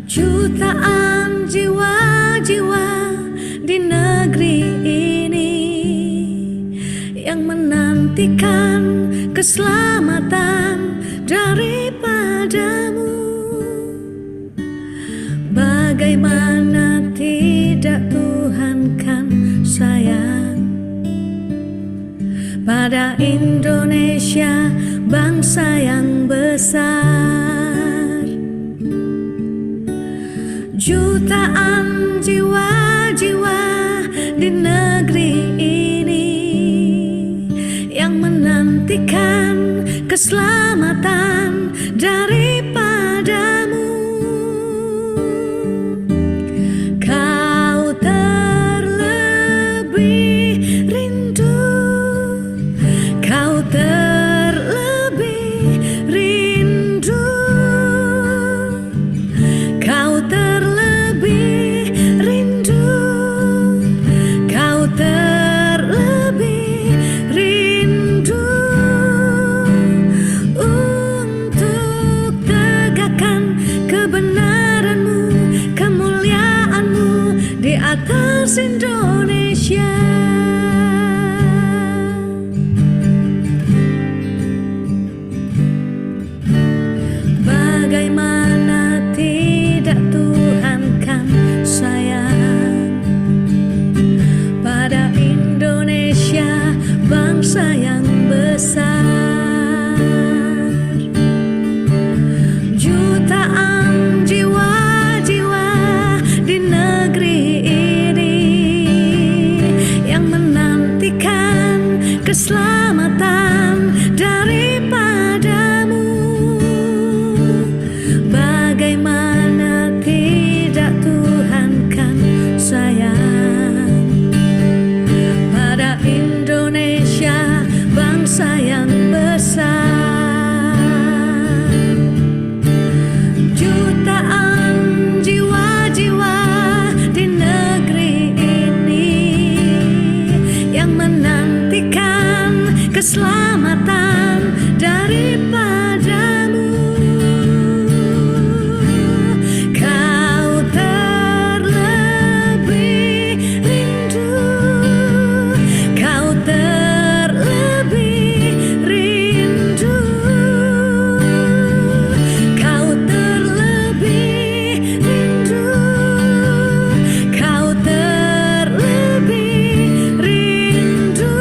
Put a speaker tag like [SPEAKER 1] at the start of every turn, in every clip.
[SPEAKER 1] Jutaan jiwa-jiwa di negeri ini yang menantikan keselamatan daripadamu. Bagaimana tidak Tuhan kan sayang pada Indonesia, bangsa yang besar. Jutaan jiwa-jiwa di negeri ini yang menantikan keselamatan daripadamu. Kau terlebih rindu, kau terlebih rindu, kau terlebih rindu, kau terlebih rindu untuk tegakkan kebenaran-Mu, kemuliaan-Mu di atas Indonesia. Bagaimana tidak Tuhan kan sayang pada Indonesia, bangsa yang besar. Jutaan jiwa-jiwa di negeri ini yang menantikan keselamatan daripadamu. Bagaimana tidak Tuhan kan sayang pada Indonesia, bangsa yang besar. Jutaan jiwa-jiwa di negeri ini yang menantikan keselamatan daripadamu. Kau terlebih rindu, kau terlebih rindu, kau terlebih rindu, kau terlebih rindu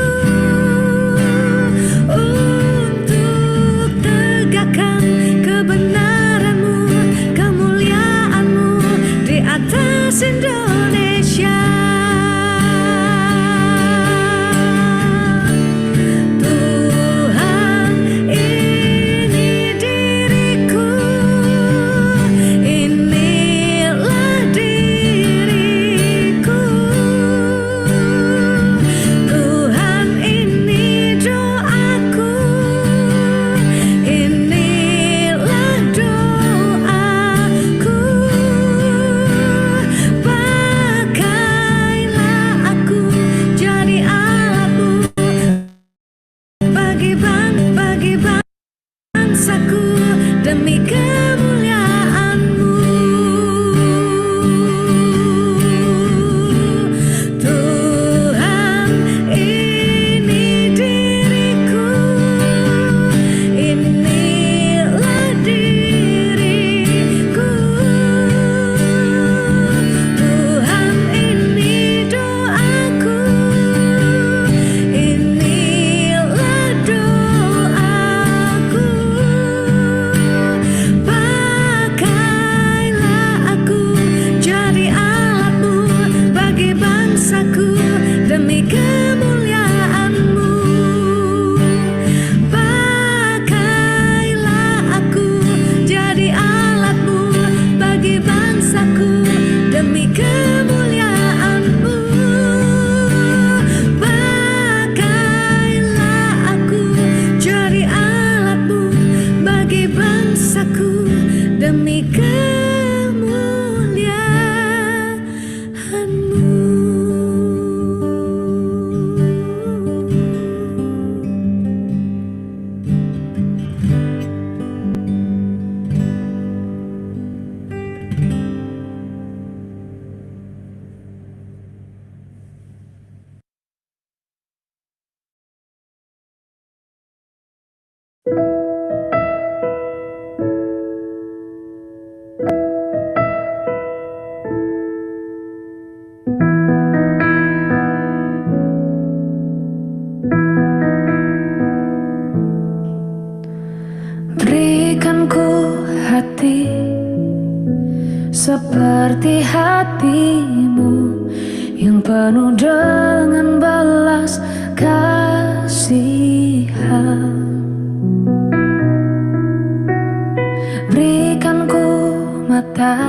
[SPEAKER 1] seperti hatimu yang penuh dengan belas kasihan. Berikan ku mata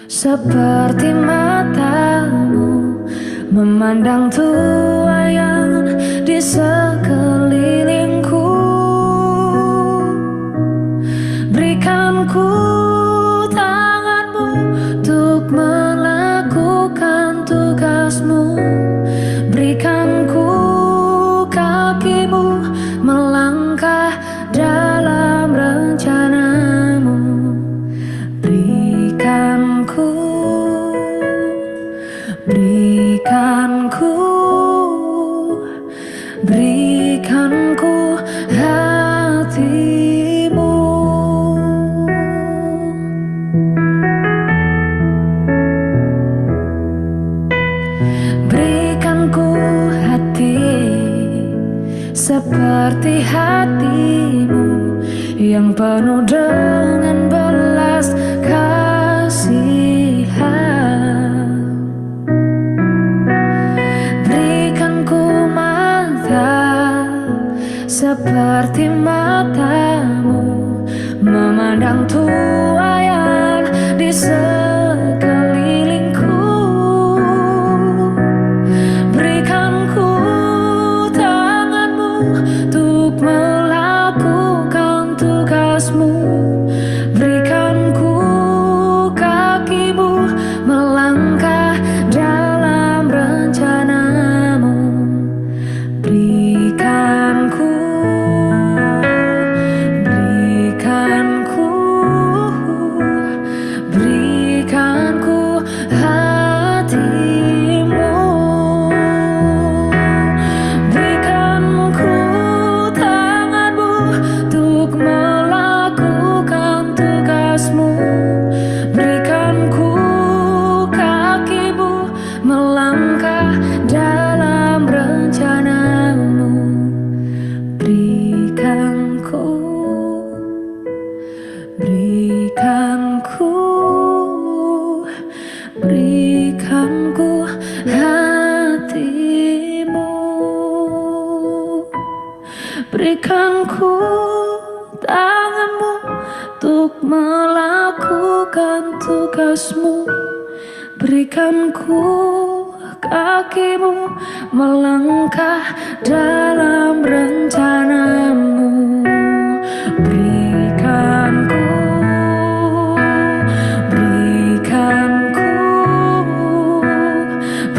[SPEAKER 1] seperti matamu, memandang tua yang di sekelilingku. Berikan ku tanganmu untuk melakukan tugasmu. Berikan ku kakimu melangkah dalam rencanamu. Berikan ku hatimu. Berikan ku hati seperti hatimu yang penuh dengan belas kasihan. Berikan ku mata seperti matamu, memandang tua yang di sekelilingku. Berikan ku tanganmu untuk melakukan tugasmu. Berikan ku kakimu melangkah dalam rencanamu. Berikan ku hatimu. Berikan ku tanganmu untuk melakukan tugasmu. Berikan ku kakimu melangkah dalam rencanamu. Berikan ku hatimu. Berikan ku tanganmu untuk melakukan tugasmu. Berikan ku kakimu melangkah dalam rencanamu. Berikan ku hatimu.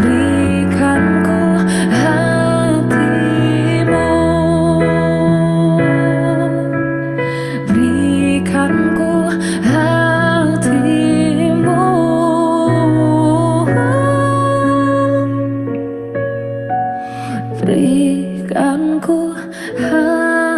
[SPEAKER 1] Berikan ku hatimu. Berikan ku hatimu.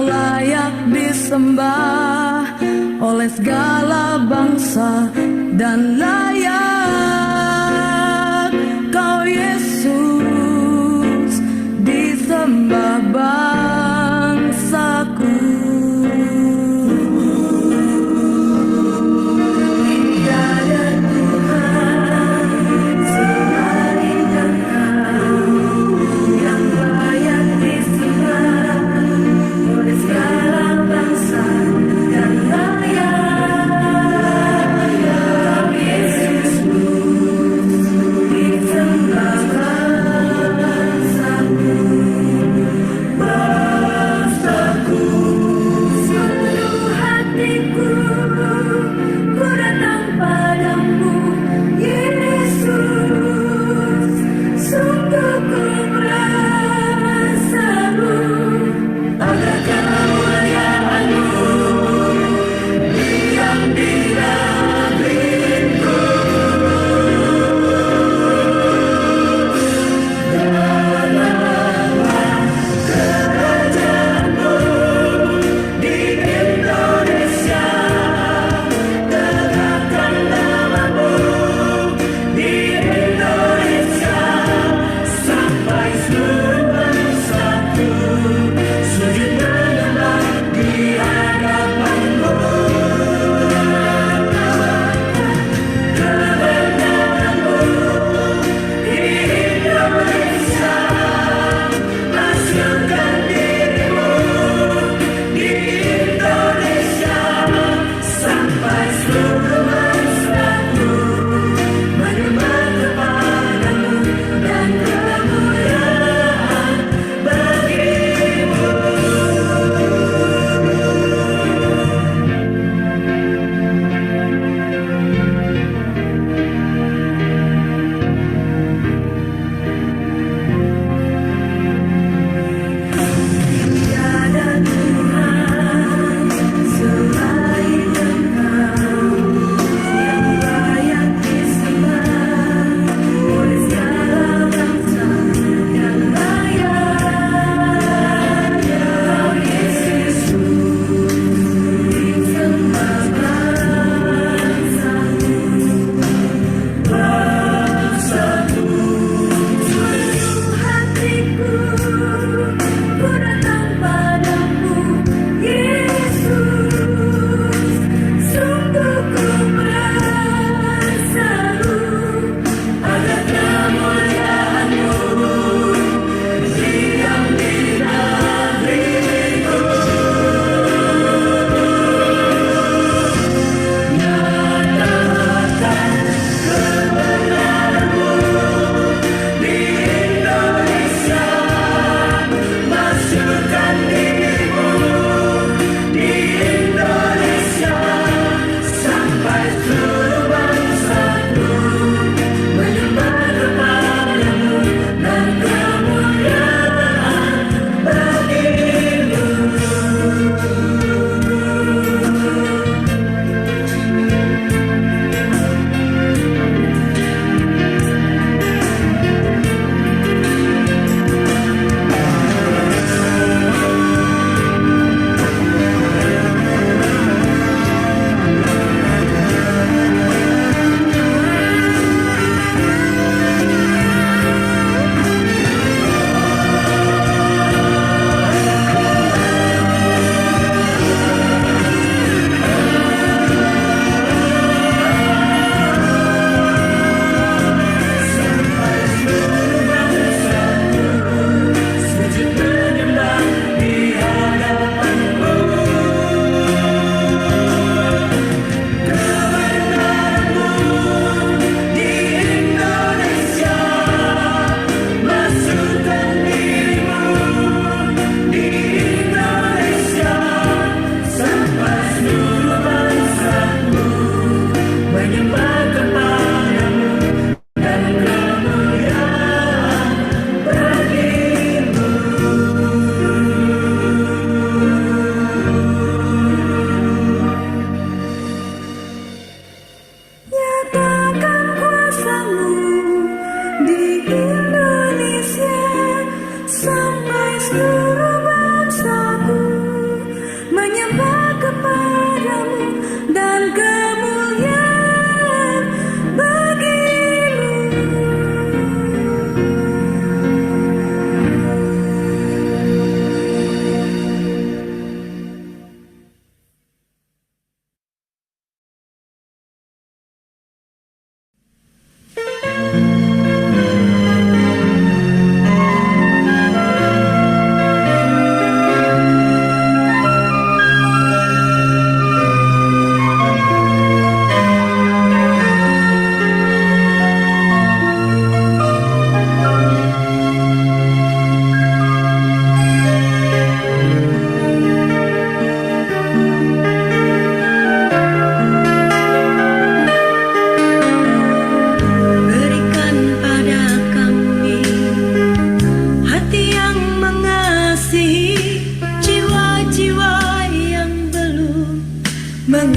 [SPEAKER 2] layak disembah oleh segala bangsa dan layak Kau Yesus disembah bangsaku.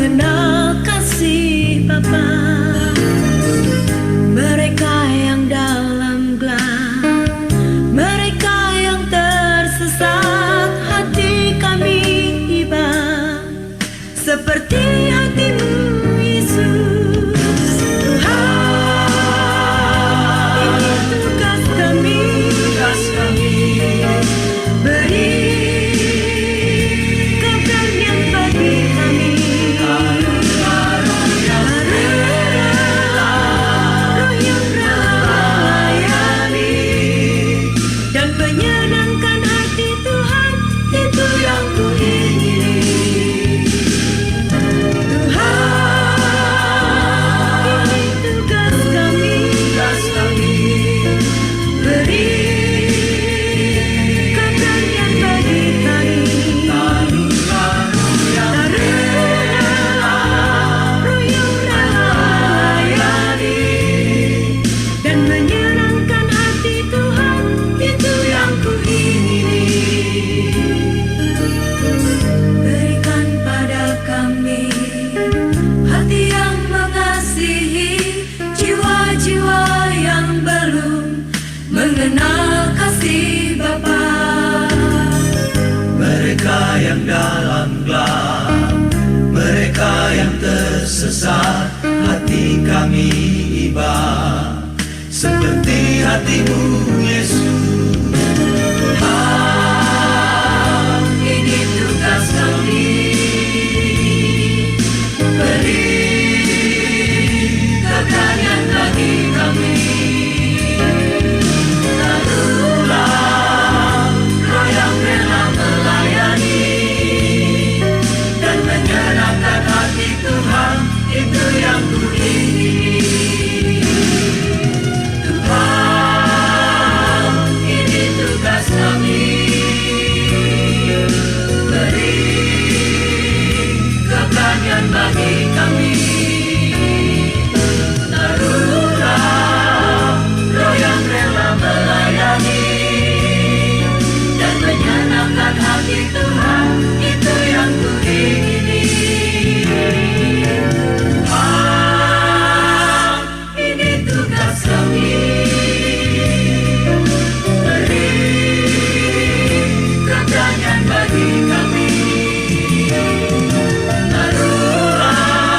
[SPEAKER 2] mengenal kasih Bapa. Mereka yang dalam gelap, mereka yang tersesat, hati kami iba seperti hatimu Yesus. Tuhan, ini tugas kami, beri karunia bagi kami. Roh yang rela melayani dan menyenangkan hati Tuhan, itu yang ku ingini. Tuhan, ini tugas kami, beri karunia bagi kami. Roh yang rela melayani dan menyenangkan hati Tuhan, itu yang ku ingini. Berikan pada kami hati yang mengasihi jiwa-jiwa yang belum mengenal kasih Bapa.
[SPEAKER 3] Mereka yang dalam gelap, mereka yang tersesat, hati kami iba seperti hatimu Yesus. Tuhan, ini tugas kami, beri keberanian bagi kami. Taruhlah roh yang rela melayani dan menyenangkan hati Tuhan, itu yang ku ingini. Tuhan, ini tugas kami, beri keberanian bagi kami. Taruhlah roh yang rela melayani dan menyenangkan hati Tuhan, itu yang ku ingini. Tuhan, ini tugas kami, beri keberanian bagi kami. Taruhlah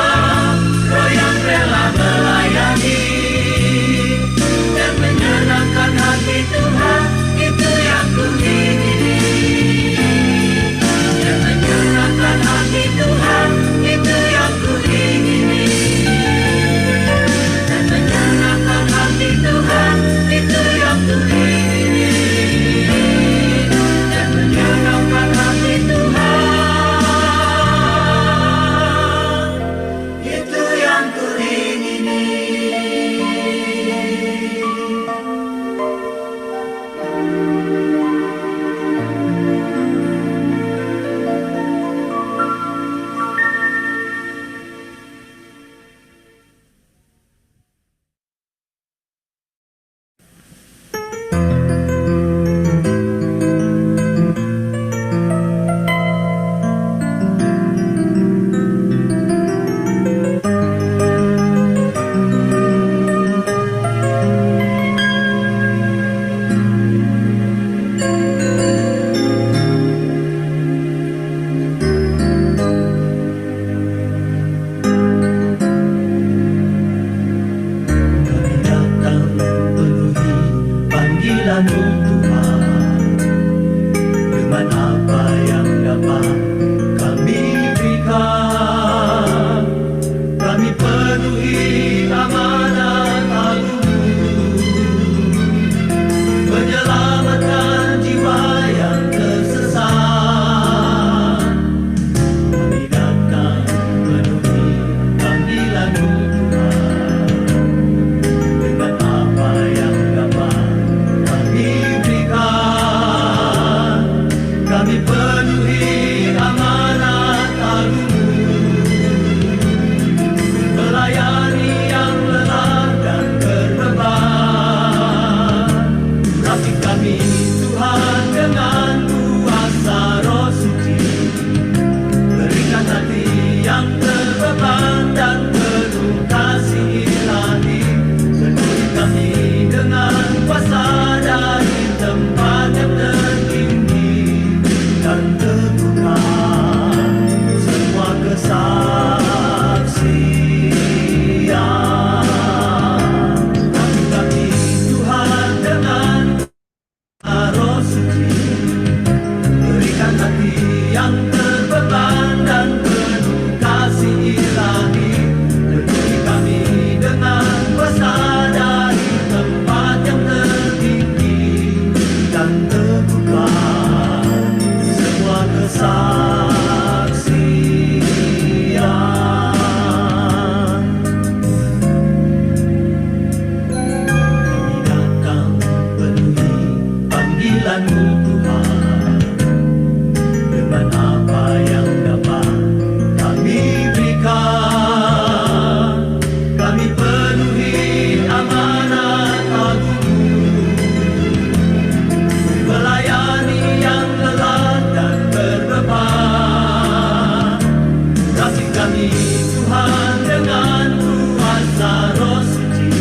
[SPEAKER 3] kami Tuhan dengan kuasa Roh Suci.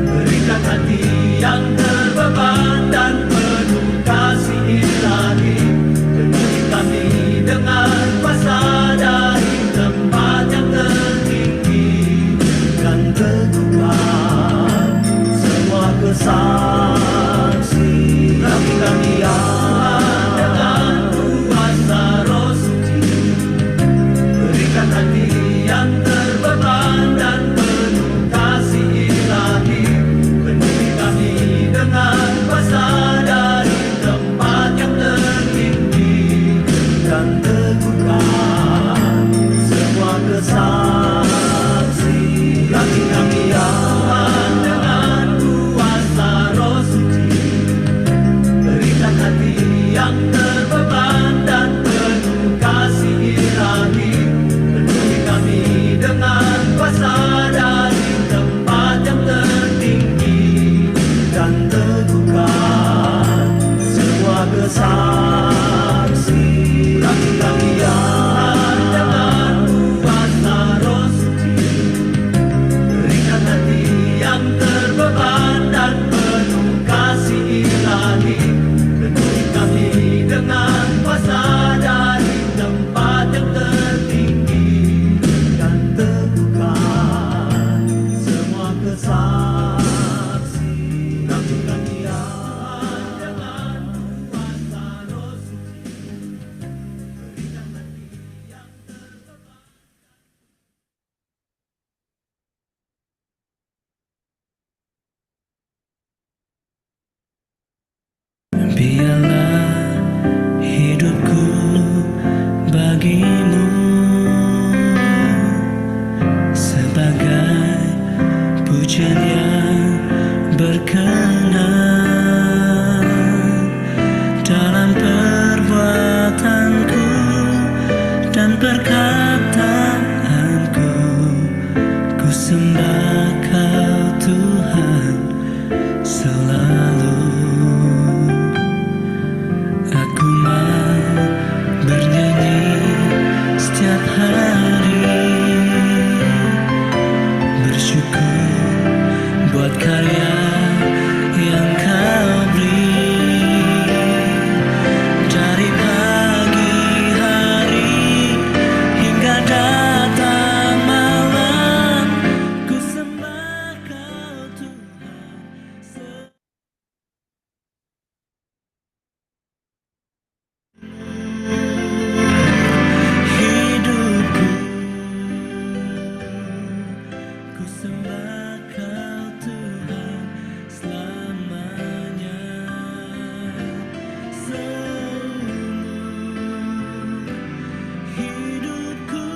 [SPEAKER 3] Berikan hati yang terbeban dan penuh kasih ilahi. Penuhi kami dengan kuasa dari tempat yang tertinggi, dan teguhkan semua kesaksi. Bagi kami Tuhan dengan kuasa Roh Suci. Berikan hati yang terbeban dan penuh kasih ilahi. Penuhi kami dengan kuasa dari tempat yang tertinggi, dan teguhkan semua kesaksi. Bagi kami Tuhan dengan kuasa Roh Suci. Berikan hati yang terbeban dan penuh kasih ilahi. Penuhi kami dengan kuasa dari tempat yang tertinggi, dan teguhkan semua kesaksi. Bagi kami Tuhan dengan kuasa Roh Suci. Berikan hati yang terbeban dan penuh kasih ilahi. Penuhi kami dengan kuasa dari tempat yang tertinggi, dan teguhkan semua kesaksi. Bagi kami Tuhan dengan kuasa Roh Suci. Berikan hati yang terbeban.
[SPEAKER 4] Biarlah hidupku bagimu sebagai pujian yang berkenan. Dalam perbuatanku dan perkataanku, ku sembah Kau Tuhan selalu. Aku mau bernyanyi setiap hari, bersyukur buat karya yang Kau beri. Dari pagi hari hingga datang malam, ku sembah Kau Tuhan. Hidupku, ku sembah Kau Tuhan selamanya. Seumur hidupku,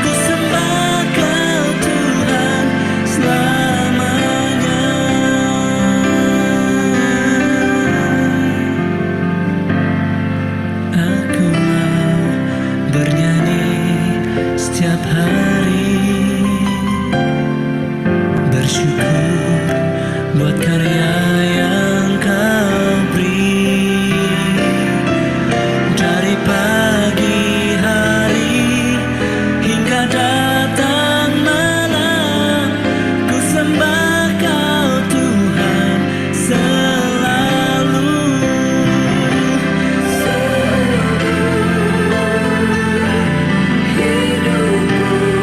[SPEAKER 4] ku sembah Kau Tuhan selamanya. Aku mau bernyanyi setiap hari, bersyukur buat karya yang Kau beri. Dari pagi hari hingga datang malam, ku sembah Kau Tuhan selalu.
[SPEAKER 1] Hidupku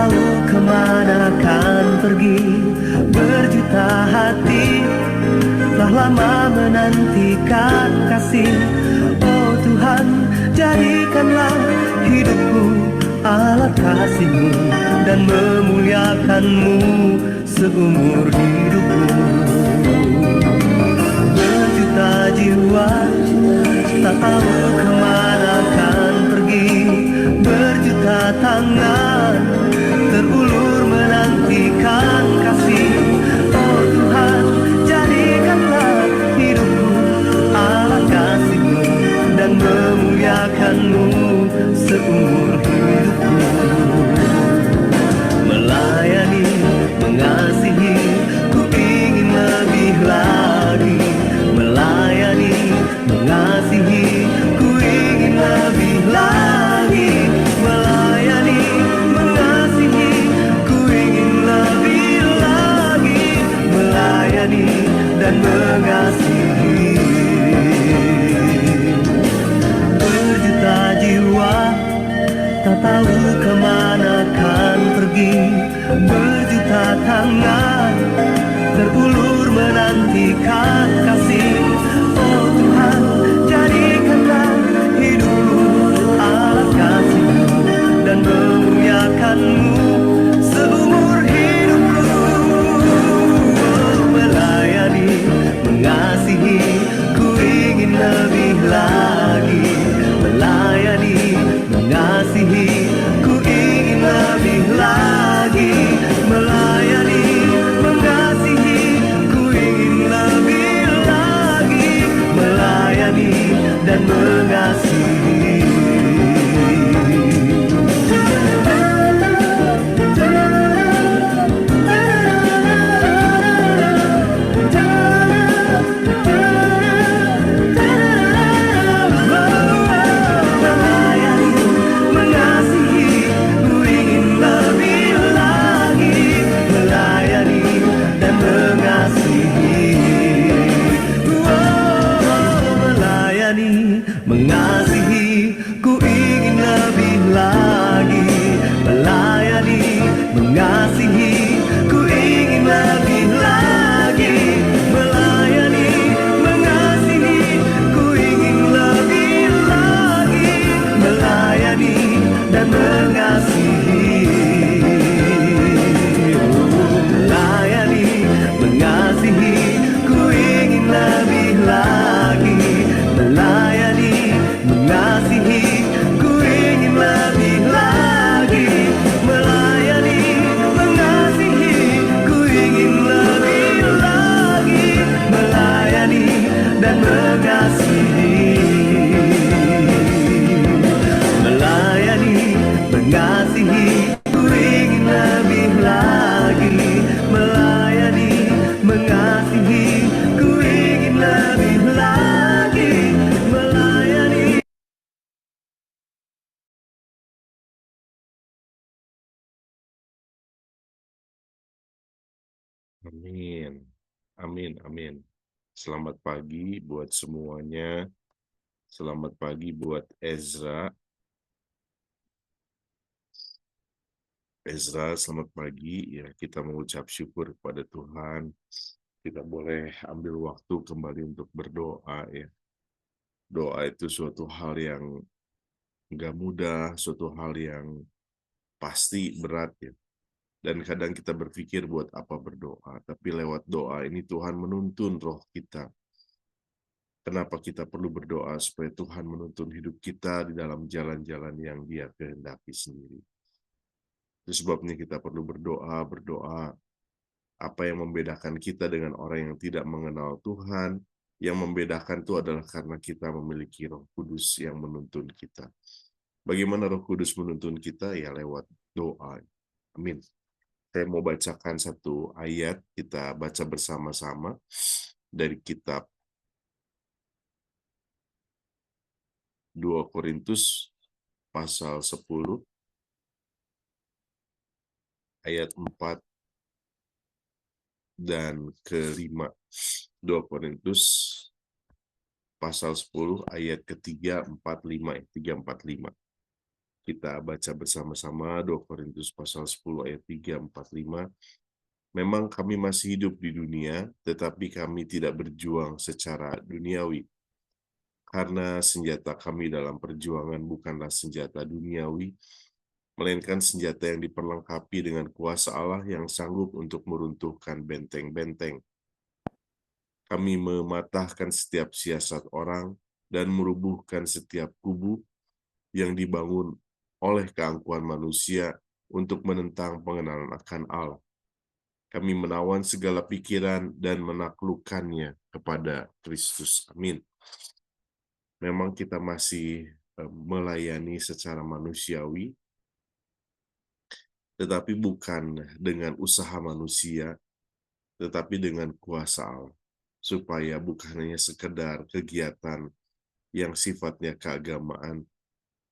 [SPEAKER 3] tahu kemana kan pergi. Berjuta hati telah lama menantikan kasih. Oh Tuhan, jadikanlah hidupku alat kasih-Mu dan memuliakan-Mu seumur hidupku. Berjuta jiwa tak tahu kemana kan pergi. Berjuta tangan terulur menantikan kasih. Oh Tuhan, jadikanlah hidupku alat kasih-Mu dan memuliakan-Mu seumur hidupku. Melayani, mengasihi, ku ingin lebih lagi. Melayani, mengasihi, ku ingin lebih lagi. Melayani, mengasihi, ku ingin lebih lagi. Melayani dan mengasihi. Berjuta jiwa tak tahu kemana kan pergi. Berjuta tangan terulur menantikan kasih. Oh Tuhan, jadikanlah hidupku alat kasih-Mu dan memuliakan-Mu seumur hidupku. Oh, melayani, mengasihi, ku ingin lebih lagi. Melayani, mengasihi, ku ingin lebih lagi. Melayani, mengasihi, ku ingin lebih lagi. Melayani dan mengasihi. Melayani, mengasihi, ku ingin lebih lagi. Melayani dan mengasihi. Oh, melayani, mengasihi, ku ingin lebih lagi. Melayani, mengasihi, ku ingin lebih lagi. Melayani, mengasihi, ku ingin lebih lagi. Melayani dan mengasihi. Melayani, mengasihi, ku ingin lebih lagi. Melayani, mengasihi, ku ingin lebih lagi. Melayani, mengasihi, ku ingin lebih lagi. Melayani dan mengasihi. Melayani, mengasihi, ku ingin lebih lagi. Melayani, mengasihi, ku ingin lebih lagi. Melayani.
[SPEAKER 5] Amin. Amin, amin. Selamat pagi buat semuanya. Selamat pagi buat Ezra. Ezra, selamat pagi. Ya, kita mengucap syukur kepada Tuhan. Kita boleh ambil waktu kembali untuk berdoa ya. Doa itu suatu hal yang nggak mudah, suatu hal yang pasti berat ya. Dan kadang kita berpikir buat apa berdoa, tapi lewat doa ini Tuhan menuntun roh kita. Kenapa kita perlu berdoa? Supaya Tuhan menuntun hidup kita di dalam jalan-jalan yang Dia kehendaki sendiri. Itu sebabnya kita perlu berdoa. Apa yang membedakan kita dengan orang yang tidak mengenal Tuhan, yang membedakan itu adalah karena kita memiliki Roh Kudus yang menuntun kita. Bagaimana Roh Kudus menuntun kita? Ya lewat doa. Amin. Saya mau bacakan satu ayat, kita baca bersama-sama dari kitab 2 Korintus pasal 10 ayat 4 dan ke-5. 2 Korintus pasal 10 ayat ke-3, 4, 5. 3, 4, 5. Kita baca bersama-sama 2 Korintus pasal 10 ayat 3, 4, 5. Memang kami masih hidup di dunia, tetapi kami tidak berjuang secara duniawi. Karena senjata kami dalam perjuangan bukanlah senjata duniawi, melainkan senjata yang diperlengkapi dengan kuasa Allah yang sanggup untuk meruntuhkan benteng-benteng. Kami mematahkan setiap siasat orang dan merubuhkan setiap kubu yang dibangun oleh keangkuhan manusia untuk menentang pengenalan akan Allah. Kami menawan segala pikiran dan menaklukkannya kepada Kristus. Amin. Memang kita masih melayani secara manusiawi, tetapi bukan dengan usaha manusia, tetapi dengan kuasa Allah. Supaya bukan hanya sekedar kegiatan yang sifatnya keagamaan,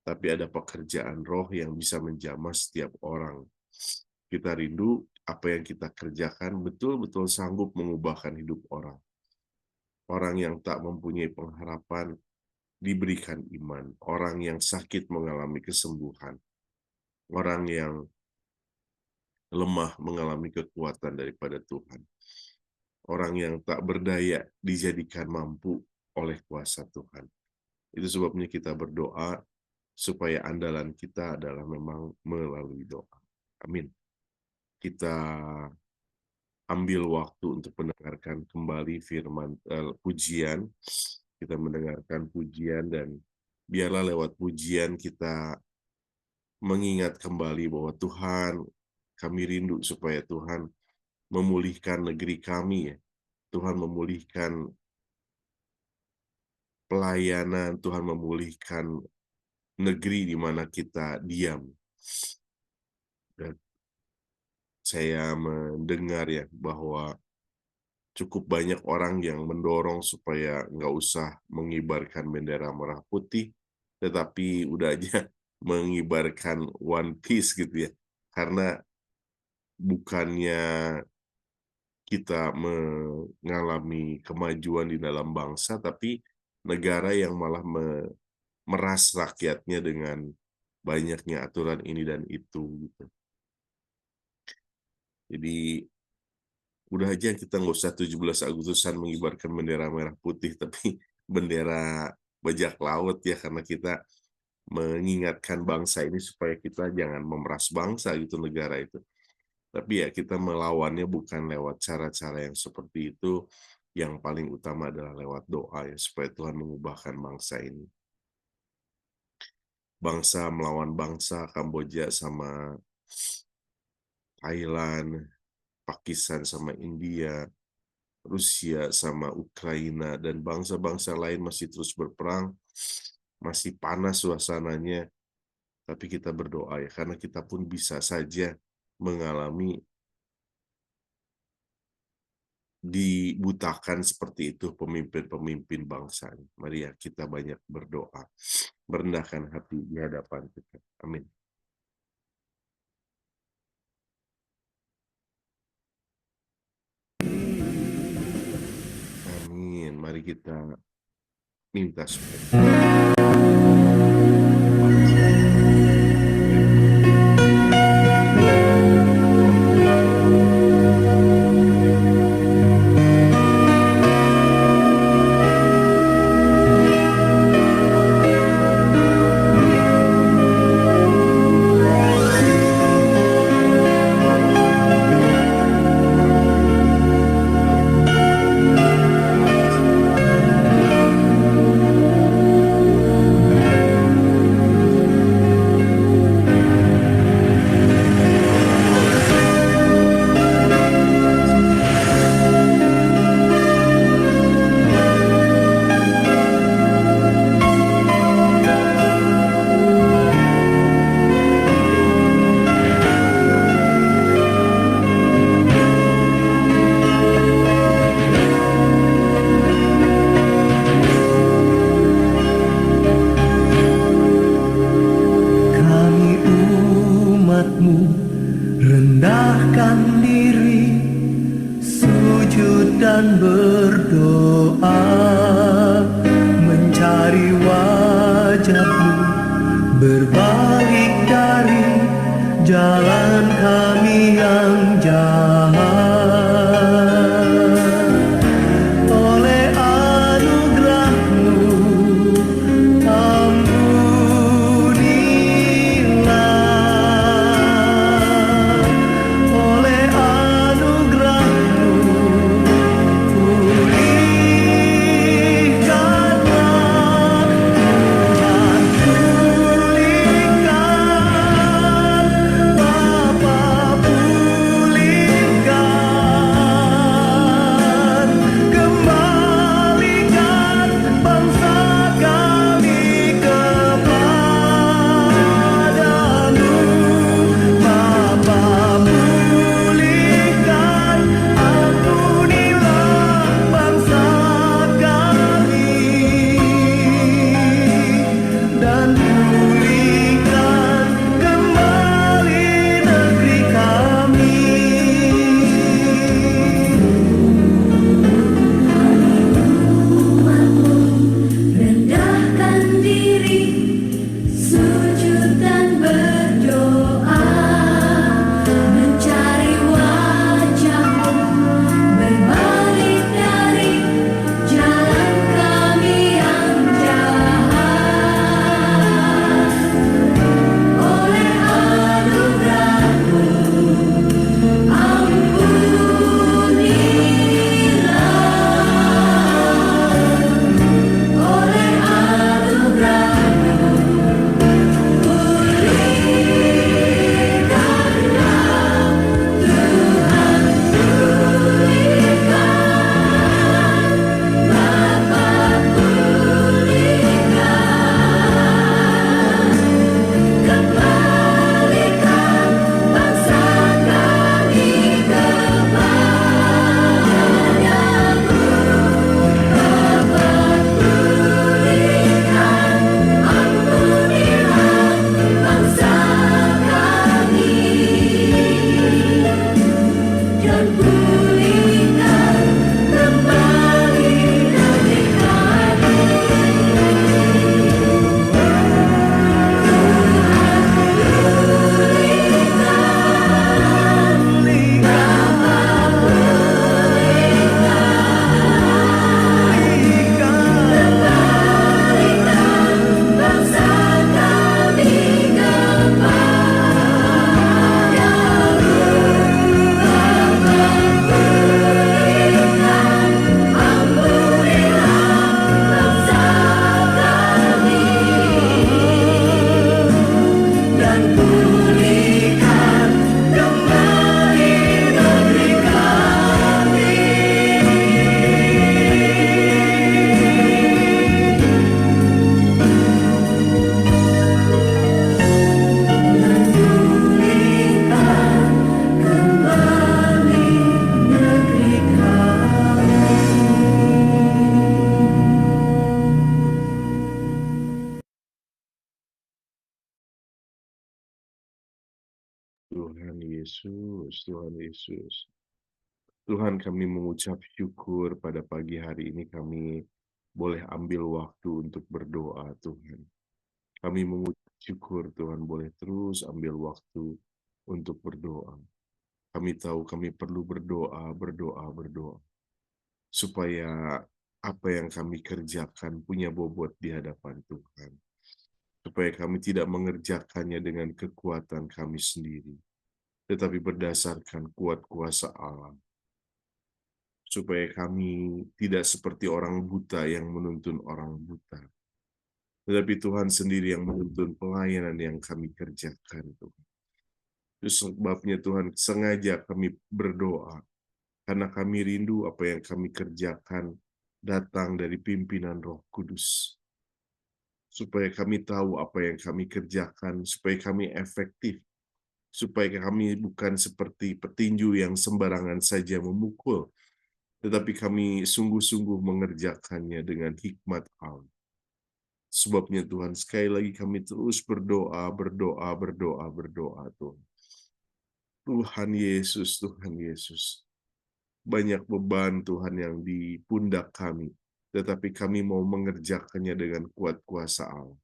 [SPEAKER 5] tapi ada pekerjaan roh yang bisa menjamah setiap orang. Kita rindu apa yang kita kerjakan betul-betul sanggup mengubahkan hidup orang. Orang yang tak mempunyai pengharapan diberikan iman. Orang yang sakit mengalami kesembuhan. Orang yang lemah mengalami kekuatan daripada Tuhan. Orang yang tak berdaya dijadikan mampu oleh kuasa Tuhan. Itu sebabnya kita berdoa supaya andalan kita adalah memang melalui doa. Amin. Kita ambil waktu untuk mendengarkan kembali firman pujian. Kita mendengarkan pujian dan biarlah lewat pujian kita mengingat kembali bahwa Tuhan, kami rindu supaya Tuhan memulihkan negeri kami, ya. Tuhan memulihkan pelayanan, Tuhan memulihkan negeri di mana kita diam. Dan saya mendengar ya bahwa cukup banyak orang yang mendorong supaya nggak usah mengibarkan bendera merah putih, tetapi udah aja mengibarkan one piece gitu ya. Karena bukannya kita mengalami kemajuan di dalam bangsa, tapi negara yang malah meras rakyatnya dengan banyaknya aturan ini dan itu. Gitu. Jadi udah aja kita nggak usah 17 Agustusan mengibarkan bendera merah putih, tapi bendera bajak laut ya, karena kita mengingatkan bangsa ini supaya kita jangan memeras bangsa gitu, negara itu. Tapi ya kita melawannya bukan lewat cara-cara yang seperti itu. Yang paling utama adalah lewat doa ya, supaya Tuhan mengubahkan bangsa ini. Bangsa melawan bangsa, Kamboja sama Thailand, Pakistan sama India, Rusia sama Ukraina, dan bangsa-bangsa lain masih terus berperang, masih panas suasananya. Tapi kita berdoa ya, karena kita pun bisa saja mengalami dibutakan seperti itu pemimpin-pemimpin bangsa. Mari ya kita banyak berdoa, merendahkan hati di hadapan kita. Amin. Amin. Mari kita minta supaya
[SPEAKER 3] rendahkan diri, sujud dan berdoa, mencari wajah-Mu, berbalik jalan kami yang jahat. Oleh anugerah-Mu ampunilah. Oleh anugerah-Mu pulihkanlah. Tuhan pulihkan, Bapa pulihkan, kembalikan bangsa kami kepadamu. Bapa pulihkan, ampunilah bangsa kami, dan pulihkan kembali negeri kami.
[SPEAKER 2] Rendahkan diri, sujud dan berdoa, mencari wajah-Mu, berbalik dari jalan kami yang jahat. Oleh anugerah-Mu ampunilah. Oleh anugerah-Mu pulihkanlah. Tuhan pulihkan, Bapa pulihkan, kembalikan bangsa kami kepadamu. Bapa pulihkan, ampunilah bangsa kami, dan pulihkan kembali negeri kami. Bangsa kami dan pulihkan kembali negeri kami. Dan pulihkan kembali negeri kami.
[SPEAKER 5] Tuhan Yesus, Tuhan Yesus. Tuhan, kami mengucap syukur pada pagi hari ini kami boleh ambil waktu untuk berdoa, Tuhan. Kami mengucap syukur, Tuhan, boleh terus ambil waktu untuk berdoa. Kami tahu kami perlu berdoa, berdoa, supaya apa yang kami kerjakan punya bobot di hadapan Tuhan. Supaya kami tidak mengerjakannya dengan kekuatan kami sendiri, tetapi berdasarkan kuat kuasa Allah. Supaya kami tidak seperti orang buta yang menuntun orang buta, tetapi Tuhan sendiri yang menuntun pelayanan yang kami kerjakan, Tuhan. Itu sebabnya Tuhan sengaja kami berdoa, karena kami rindu apa yang kami kerjakan datang dari pimpinan Roh Kudus. Supaya kami tahu apa yang kami kerjakan, supaya kami efektif, supaya kami bukan seperti petinju yang sembarangan saja memukul, tetapi kami sungguh-sungguh mengerjakannya dengan hikmat Allah. Sebabnya Tuhan, sekali lagi kami terus berdoa, Tuhan. Tuhan Yesus, Tuhan Yesus. Banyak beban Tuhan yang di pundak kami, tetapi kami mau mengerjakannya dengan kuat kuasa Allah.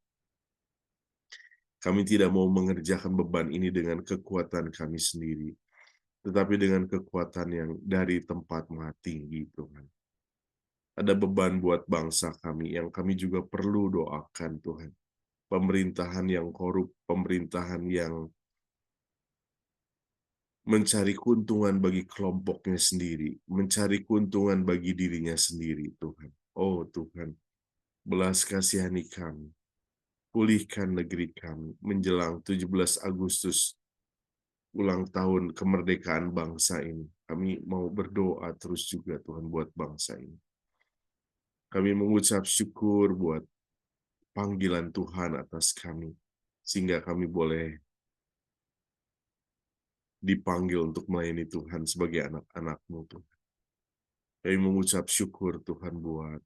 [SPEAKER 5] Kami tidak mau mengerjakan beban ini dengan kekuatan kami sendiri, tetapi dengan kekuatan yang dari tempat Maha Tinggi, Tuhan. Ada beban buat bangsa kami yang kami juga perlu doakan, Tuhan. Pemerintahan yang korup, pemerintahan yang mencari keuntungan bagi kelompoknya sendiri, mencari keuntungan bagi dirinya sendiri, Tuhan. Oh Tuhan, belas kasihani kami, pulihkan negeri kami menjelang 17 Agustus, ulang tahun kemerdekaan bangsa ini. Kami mau berdoa terus juga Tuhan buat bangsa ini. Kami mengucap syukur buat panggilan Tuhan atas kami, sehingga kami boleh dipanggil untuk melayani Tuhan sebagai anak-anak-Mu, Tuhan. Kami mengucap syukur Tuhan buat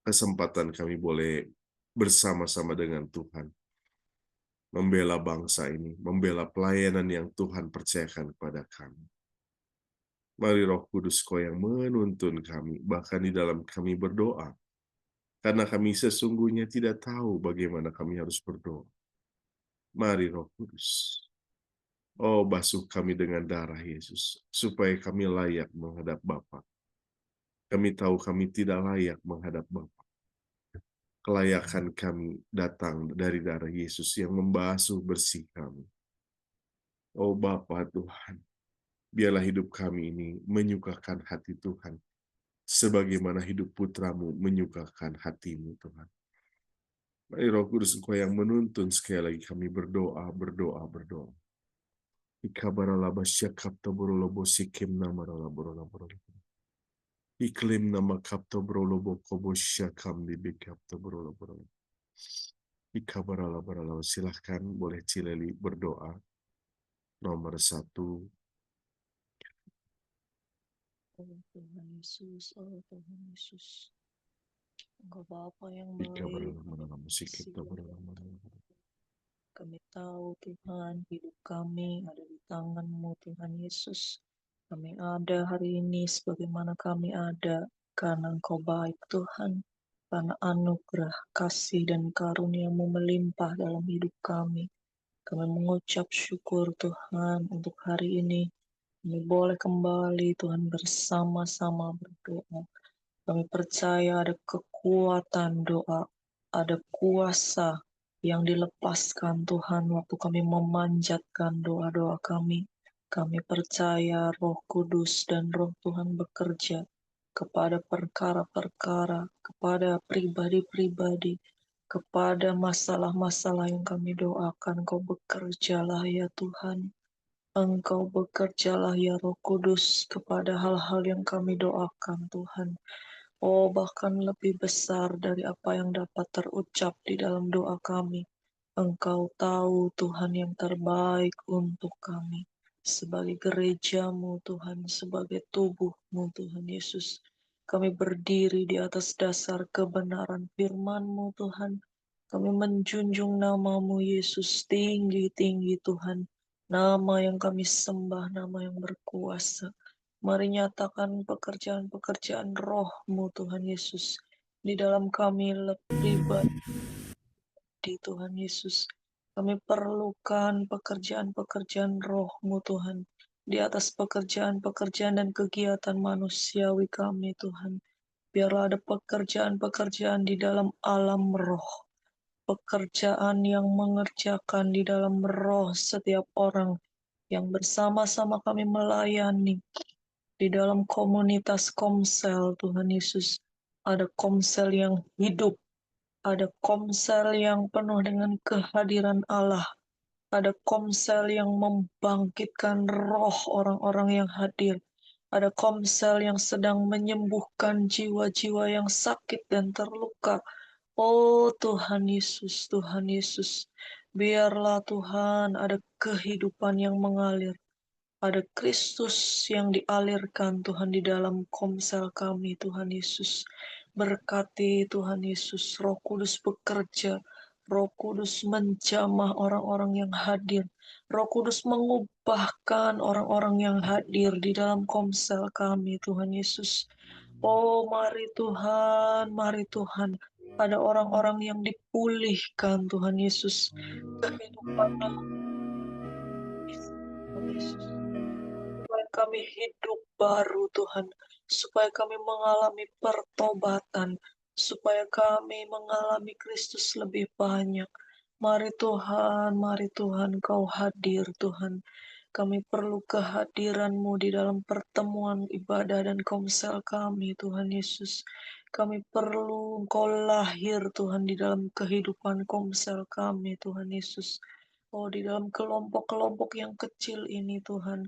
[SPEAKER 5] kesempatan kami boleh bersama-sama dengan Tuhan, membela bangsa ini, membela pelayanan yang Tuhan percayakan kepada kami. Mari Roh Kudus Kau yang menuntun kami, bahkan di dalam kami berdoa, karena kami sesungguhnya tidak tahu bagaimana kami harus berdoa. Mari Roh Kudus, oh basuh kami dengan darah Yesus, supaya kami layak menghadap Bapa. Kami tahu kami tidak layak menghadap Bapa. Kelayakan kami datang dari darah Yesus yang membasuh bersih kami. Oh Bapa Tuhan, biarlah hidup kami ini menyukakan hati Tuhan, sebagaimana hidup putramu menyukakan hatimu Tuhan. Mari Roh Kudus Engkau yang menuntun, sekali lagi kami berdoa. Ikabarala basyakap taburolobo sikim namarala borala borala. Iklim nama kapto brolobo kobo syakam dibikap taburolo borala. Ikabarala borala. Silahkan boleh Cileli berdoa. Nomor 1.
[SPEAKER 6] Oh Tuhan Yesus, oh Tuhan Yesus, Engkau Bapa yang baik,
[SPEAKER 5] Ikabarala borala musikip taburolo borala.
[SPEAKER 6] kami tahu Tuhan, hidup kami ada di tangan-Mu Tuhan Yesus. Kami ada hari ini sebagaimana kami ada, karena Engkau baik Tuhan, karena anugerah, kasih dan karunia-Mu melimpah dalam hidup kami. Kami mengucap syukur Tuhan untuk hari ini. Kami boleh kembali Tuhan bersama-sama berdoa. Kami percaya ada kekuatan doa, ada kuasa yang dilepaskan Tuhan waktu kami memanjatkan doa-doa kami. Kami percaya Roh Kudus dan Roh Tuhan bekerja kepada perkara-perkara, kepada pribadi-pribadi, kepada masalah-masalah yang kami doakan. Kau bekerjalah ya Tuhan. Engkau bekerjalah ya Roh Kudus kepada hal-hal yang kami doakan Tuhan. Oh, bahkan lebih besar dari apa yang dapat terucap di dalam doa kami. Engkau tahu Tuhan yang terbaik untuk kami. Sebagai gereja-Mu Tuhan, sebagai tubuh-Mu Tuhan Yesus. Kami berdiri di atas dasar kebenaran firman-Mu Tuhan. Kami menjunjung nama-Mu Yesus tinggi-tinggi Tuhan. Nama yang kami sembah, nama yang berkuasa. Mari nyatakan pekerjaan-pekerjaan Roh-Mu Tuhan Yesus di dalam kami pribadi Tuhan Yesus. Kami perlukan pekerjaan-pekerjaan Roh-Mu Tuhan di atas pekerjaan-pekerjaan dan kegiatan manusiawi kami Tuhan. Biarlah ada pekerjaan-pekerjaan di dalam alam roh. Pekerjaan yang mengerjakan di dalam roh setiap orang yang bersama-sama kami melayani di dalam komunitas Komsel Tuhan Yesus. Ada Komsel yang hidup, ada Komsel yang penuh dengan kehadiran Allah, ada Komsel yang membangkitkan roh orang-orang yang hadir, ada Komsel yang sedang menyembuhkan jiwa-jiwa yang sakit dan terluka. Oh Tuhan Yesus, Tuhan Yesus, biarlah Tuhan ada kehidupan yang mengalir. Ada Kristus yang dialirkan Tuhan di dalam Komsel kami Tuhan Yesus. Berkati Tuhan Yesus, Roh Kudus bekerja, Roh Kudus menjamah orang-orang yang hadir. Roh Kudus mengubahkan orang-orang yang hadir di dalam Komsel kami Tuhan Yesus. Oh mari Tuhan, mari Tuhan. Ada orang-orang yang dipulihkan Tuhan Yesus. Kehidupannya Tuhan Yesus. Supaya kami hidup baru Tuhan. Supaya kami mengalami pertobatan. Supaya kami mengalami Kristus lebih banyak. Mari Tuhan, Kau hadir Tuhan. Kami perlu kehadiran-Mu di dalam pertemuan ibadah dan komsel kami, Tuhan Yesus. Kami perlu Engkau lahir, Tuhan, di dalam kehidupan komsel kami, Tuhan Yesus. Oh, di dalam kelompok-kelompok yang kecil ini, Tuhan.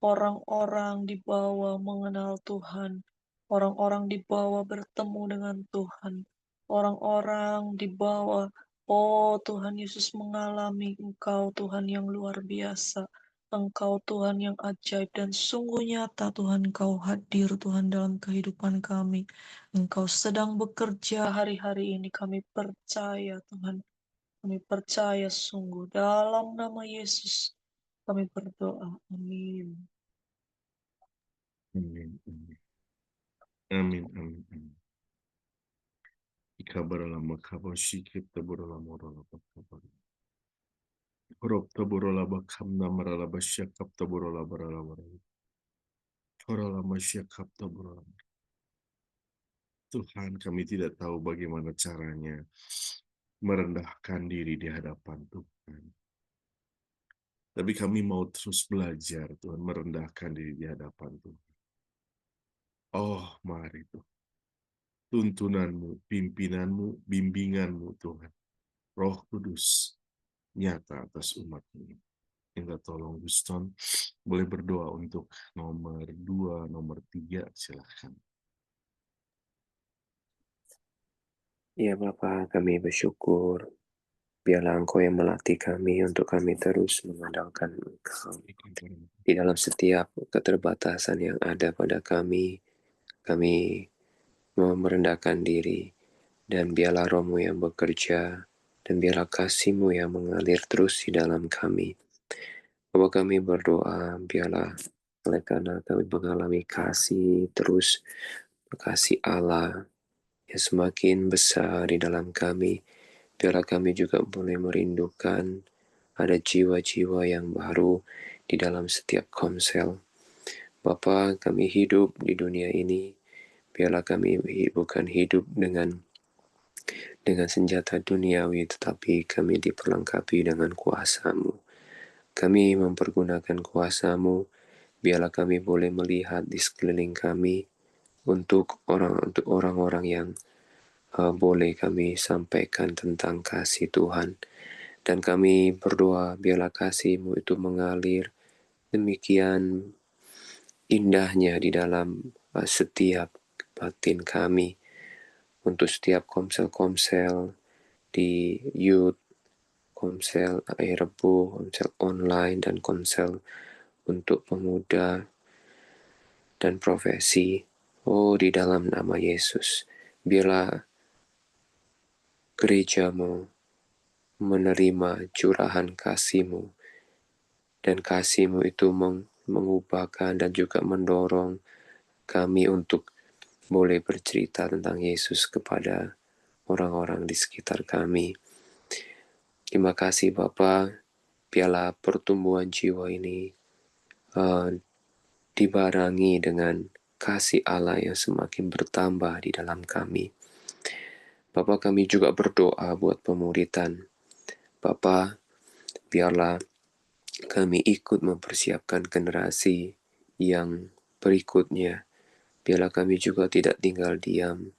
[SPEAKER 6] Orang-orang di bawah mengenal Tuhan. Orang-orang di bawah bertemu dengan Tuhan. Orang-orang di bawah, oh Tuhan Yesus, mengalami Engkau, Tuhan yang luar biasa. Engkau Tuhan yang ajaib dan sungguh nyata Tuhan, Engkau hadir Tuhan dalam kehidupan kami. Engkau sedang bekerja hari-hari ini, kami percaya Tuhan. Kami percaya sungguh dalam nama Yesus kami berdoa. Amin.
[SPEAKER 5] Amin. Amin. Amin. Amin. Amin. Ikabarala makaba shikip taburala morala bakaba. Rob taburala bakamna marala basyakap taburala barala barala. Horala masyakap taburala. Tuhan, kami tidak tahu bagaimana caranya merendahkan diri di hadapan Tuhan. Tapi kami mau terus belajar, Tuhan, merendahkan diri di hadapan Tuhan. Oh, mari Tuhan. Tuntunanmu, pimpinanmu, bimbinganmu, Tuhan. Roh Kudus nyata atas umat-Mu. Minta tolong Guston, boleh berdoa untuk nomor 2, nomor 3, silahkan.
[SPEAKER 7] Ya Bapa, kami bersyukur. Biarlah Engkau yang melatih kami untuk kami terus mengandalkan Engkau. Di dalam setiap keterbatasan yang ada pada kami mau merendahkan diri. Dan biarlah Roh-Mu yang bekerja, dan biarlah kasih-Mu yang mengalir terus di dalam kami. Bapa, kami berdoa, biarlah oleh karena kami mengalami kasih terus, kasih Allah yang semakin besar di dalam kami, biarlah kami juga boleh merindukan ada jiwa-jiwa yang baru di dalam setiap komsel. Bapa, kami hidup di dunia ini, biarlah kami bukan hidup dengan senjata duniawi, tetapi kami diperlengkapi dengan kuasa-Mu. Kami mempergunakan kuasa-Mu, biarlah kami boleh melihat di sekeliling kami untuk orang-orang yang boleh kami sampaikan tentang kasih Tuhan. Dan kami berdoa biarlah kasih-Mu itu mengalir demikian indahnya di dalam setiap batin kami, untuk setiap komsel-komsel di youth, komsel air rebu, komsel online, dan komsel untuk pemuda dan profesi. Oh, di dalam nama Yesus, biarlah gereja-Mu menerima curahan kasih-Mu, dan kasih-Mu itu mengubahkan dan juga mendorong kami untuk boleh bercerita tentang Yesus kepada orang-orang di sekitar kami. Terima kasih Bapa, biarlah pertumbuhan jiwa ini dibarengi dengan kasih Allah yang semakin bertambah di dalam kami. Bapa, kami juga berdoa buat pemuritan. Bapa, biarlah kami ikut mempersiapkan generasi yang berikutnya. Biarlah kami juga tidak tinggal diam,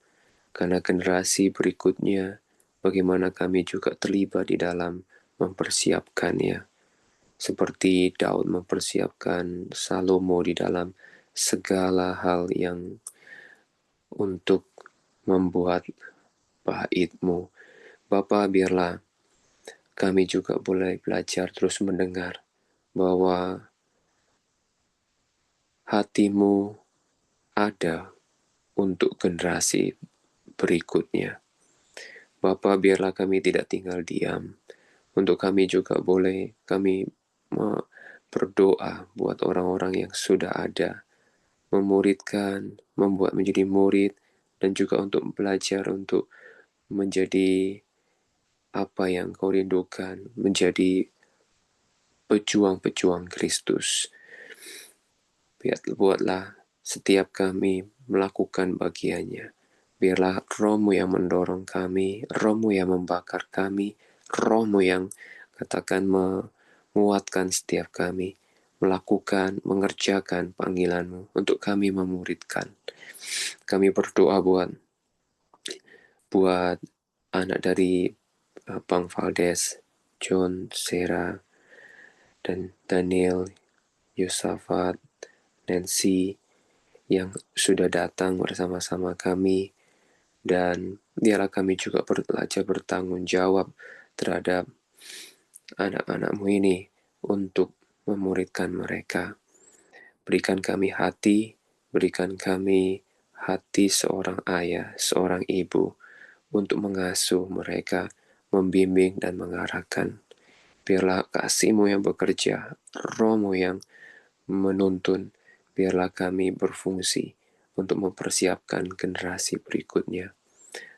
[SPEAKER 7] karena generasi berikutnya, bagaimana kami juga terlibat di dalam mempersiapkannya. Seperti Daud mempersiapkan Salomo di dalam segala hal yang untuk membuat bait-Mu. Bapa, biarlah kami juga boleh belajar terus mendengar bahwa hati-Mu ada untuk generasi berikutnya. Bapa, biarlah kami tidak tinggal diam. Untuk kami juga boleh kami berdoa buat orang-orang yang sudah ada, memuridkan, membuat menjadi murid, dan juga untuk belajar untuk menjadi apa yang Kau rindukan, menjadi pejuang-pejuang Kristus. Buatlah setiap kami melakukan bagiannya. Biarlah Roh-Mu yang mendorong kami, Roh-Mu yang membakar kami, Roh-Mu yang katakan menguatkan setiap kami, melakukan, mengerjakan panggilan-Mu untuk kami memuridkan. Kami berdoa buat anak dari Bang Valdes, John, Sarah, dan Daniel, Yosafat, Nancy, yang sudah datang bersama-sama kami, dan biarlah kami juga belajar bertanggung jawab terhadap anak-anak-Mu ini untuk memuridkan mereka. Berikan kami hati seorang ayah, seorang ibu, untuk mengasuh mereka, membimbing dan mengarahkan. Biarlah kasih-Mu yang bekerja, Roh-Mu yang menuntun, biarlah kami berfungsi untuk mempersiapkan generasi berikutnya.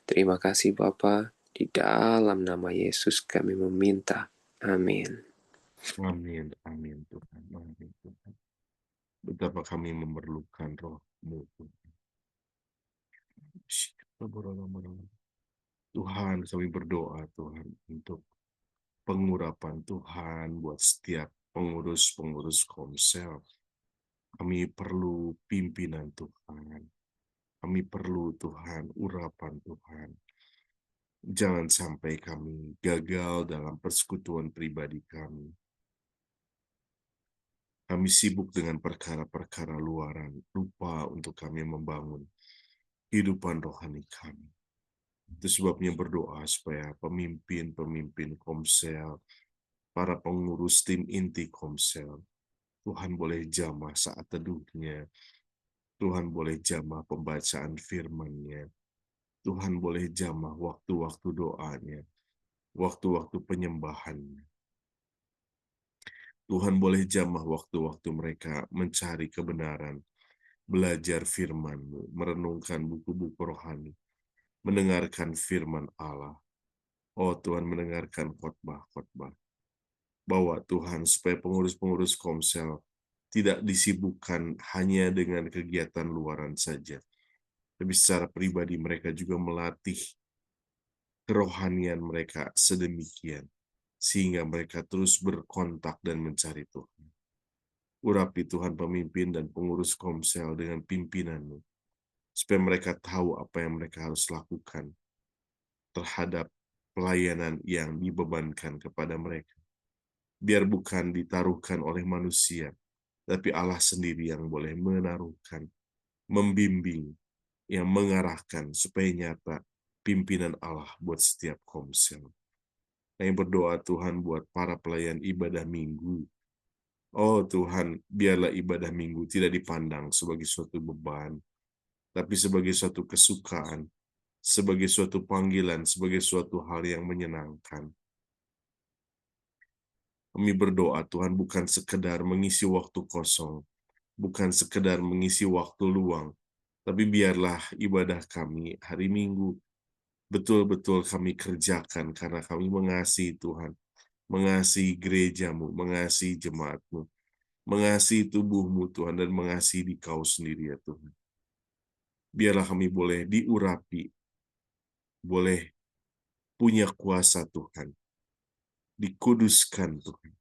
[SPEAKER 7] Terima kasih Bapa, di dalam nama Yesus kami meminta. Amin.
[SPEAKER 5] Amin, amin Tuhan, amin Tuhan. Betapa kami memerlukan Roh-Mu Tuhan. Tuhan, kami berdoa Tuhan untuk pengurapan Tuhan buat setiap pengurus-pengurus Komsel. Kami perlu pimpinan Tuhan. Kami perlu Tuhan, urapan Tuhan. Jangan sampai kami gagal dalam persekutuan pribadi kami. Kami sibuk dengan perkara-perkara luaran, lupa untuk kami membangun kehidupan rohani kami. Itu sebabnya berdoa supaya pemimpin-pemimpin Komsel, para pengurus tim inti Komsel, Tuhan boleh jamah saat teduhnya, Tuhan boleh jamah pembacaan firman-Nya, Tuhan boleh jamah waktu-waktu doanya, waktu-waktu penyembahannya. Tuhan boleh jamah waktu-waktu mereka mencari kebenaran, belajar firman-Mu, merenungkan buku-buku rohani, mendengarkan firman Allah. Oh Tuhan, mendengarkan khotbah-khotbah. Bawa Tuhan supaya pengurus-pengurus Komsel tidak disibukkan hanya dengan kegiatan luaran saja, tapi secara pribadi mereka juga melatih kerohanian mereka sedemikian, sehingga mereka terus berkontak dan mencari Tuhan. Urapi Tuhan pemimpin dan pengurus Komsel dengan pimpinan-Mu, supaya mereka tahu apa yang mereka harus lakukan terhadap pelayanan yang dibebankan kepada mereka. Biar bukan ditaruhkan oleh manusia, tapi Allah sendiri yang boleh menaruhkan, membimbing, yang mengarahkan supaya nyata pimpinan Allah buat setiap Komsel. Kami berdoa Tuhan buat para pelayan ibadah minggu. Oh Tuhan, biarlah ibadah minggu tidak dipandang sebagai suatu beban, tapi sebagai suatu kesukaan, sebagai suatu panggilan, sebagai suatu hal yang menyenangkan. Kami berdoa Tuhan bukan sekedar mengisi waktu kosong, bukan sekedar mengisi waktu luang, tapi biarlah ibadah kami hari Minggu betul-betul kami kerjakan karena kami mengasihi Tuhan, mengasihi gereja-Mu, mengasihi jemaat-Mu, mengasihi tubuh-Mu Tuhan, dan mengasihi di Kau sendiri ya Tuhan. Biarlah kami boleh diurapi, boleh punya kuasa Tuhan, dikuduskan Tuhan,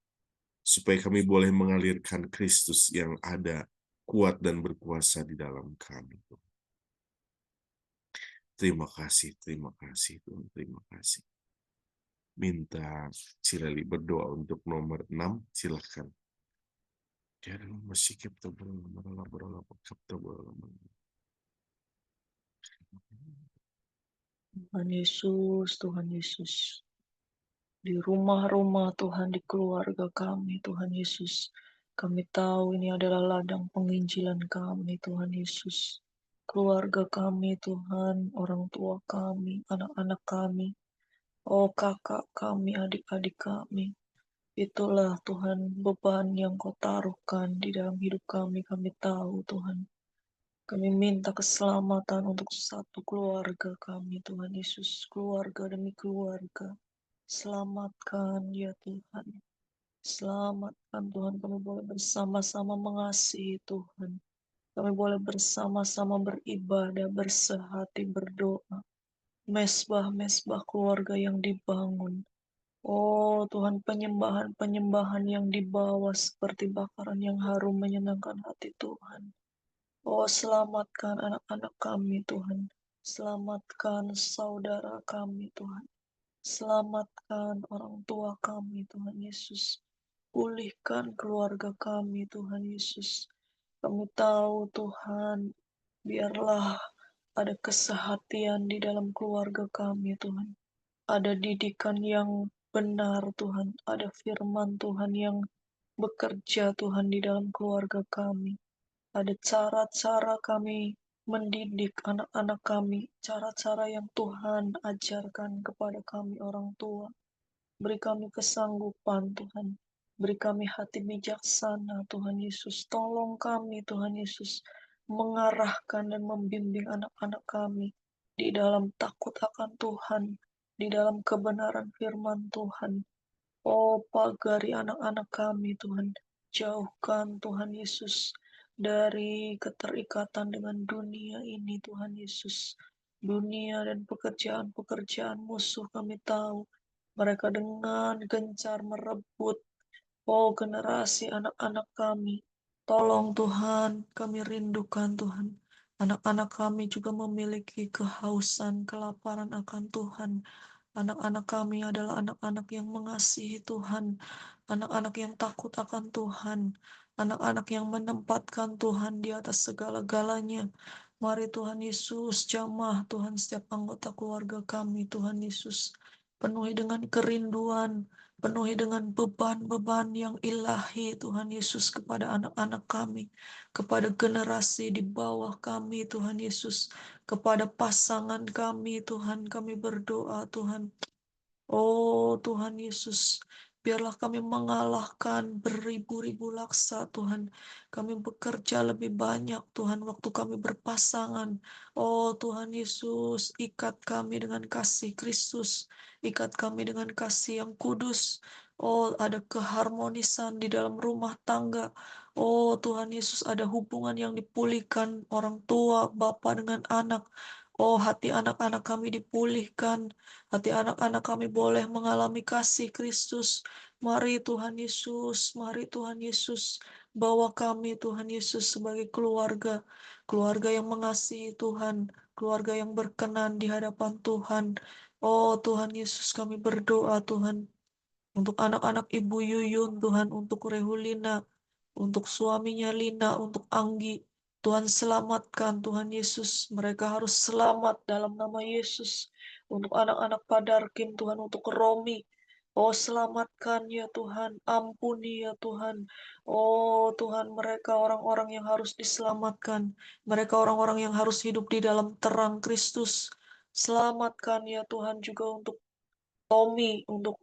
[SPEAKER 5] supaya kami boleh mengalirkan Kristus yang ada, kuat dan berkuasa di dalam kami. Terima kasih Tuhan, terima kasih. Minta Cilali berdoa untuk nomor 6, silahkan.
[SPEAKER 6] Tuhan Yesus, Tuhan Yesus. Di rumah-rumah Tuhan, di keluarga kami, Tuhan Yesus. Kami tahu ini adalah ladang penginjilan kami, Tuhan Yesus. Keluarga kami, Tuhan, orang tua kami, anak-anak kami, oh kakak kami, adik-adik kami. Itulah Tuhan beban yang Kau taruhkan di dalam hidup kami tahu Tuhan. Kami minta keselamatan untuk satu keluarga kami, Tuhan Yesus. Keluarga demi keluarga. Selamatkan ya Tuhan. Selamatkan Tuhan. Kami boleh bersama-sama mengasihi Tuhan. Kami boleh bersama-sama beribadah, bersehati, berdoa. Mesbah-mesbah keluarga yang dibangun. Oh Tuhan, penyembahan-penyembahan yang dibawa seperti bakaran yang harum menyenangkan hati Tuhan. Oh, selamatkan anak-anak kami, Tuhan. Selamatkan saudara kami, Tuhan. Selamatkan orang tua kami, Tuhan Yesus. Pulihkan keluarga kami, Tuhan Yesus. Kami tahu, Tuhan, biarlah ada kesehatian di dalam keluarga kami, Tuhan. Ada didikan yang benar, Tuhan. Ada firman Tuhan yang bekerja, Tuhan, di dalam keluarga kami. Ada cara-cara kami mendidik anak-anak kami, cara-cara yang Tuhan ajarkan kepada kami orang tua. Beri kami kesanggupan, Tuhan. Beri kami hati bijaksana, Tuhan Yesus. Tolong kami, Tuhan Yesus, mengarahkan dan membimbing anak-anak kami di dalam takut akan Tuhan, di dalam kebenaran firman Tuhan. Oh, pagari anak-anak kami, Tuhan. Jauhkan, Tuhan Yesus, dari keterikatan dengan dunia ini, Tuhan Yesus. Dunia dan pekerjaan-pekerjaan musuh kami tahu. Mereka dengan gencar merebut, oh generasi anak-anak kami. Tolong Tuhan, kami rindukan Tuhan. Anak-anak kami juga memiliki kehausan, kelaparan akan Tuhan. Anak-anak kami adalah anak-anak yang mengasihi Tuhan, anak-anak yang takut akan Tuhan, anak-anak yang menempatkan Tuhan di atas segala-galanya. Mari Tuhan Yesus, jamah Tuhan setiap anggota keluarga kami, Tuhan Yesus. Penuhi dengan kerinduan, penuhi dengan beban-beban yang ilahi, Tuhan Yesus, kepada anak-anak kami, kepada generasi di bawah kami, Tuhan Yesus, kepada pasangan kami, Tuhan, kami berdoa, Tuhan. Oh Tuhan Yesus, biarlah kami mengalahkan beribu-ribu laksa Tuhan. Kami bekerja lebih banyak Tuhan waktu kami berpasangan. Oh Tuhan Yesus, ikat kami dengan kasih Kristus. Ikat kami dengan kasih yang kudus. Oh, ada keharmonisan di dalam rumah tangga. Oh Tuhan Yesus, ada hubungan yang dipulihkan orang tua, bapa dengan anak. Oh, hati anak-anak kami dipulihkan. Hati anak-anak kami boleh mengalami kasih Kristus. Mari Tuhan Yesus, mari Tuhan Yesus, bawa kami Tuhan Yesus sebagai keluarga. Keluarga yang mengasihi Tuhan, keluarga yang berkenan di hadapan Tuhan. Oh Tuhan Yesus, kami berdoa Tuhan. Untuk anak-anak Ibu Yuyun Tuhan, untuk Rehulina, untuk suaminya Lina, untuk Anggi. Tuhan selamatkan Tuhan Yesus. Mereka harus selamat dalam nama Yesus. Untuk anak-anak Padarkin Tuhan, untuk Romi. Oh selamatkan ya Tuhan, ampuni ya Tuhan. Oh Tuhan, mereka orang-orang yang harus diselamatkan. Mereka orang-orang yang harus hidup di dalam terang Kristus. Selamatkan ya Tuhan juga untuk Tommy, untuk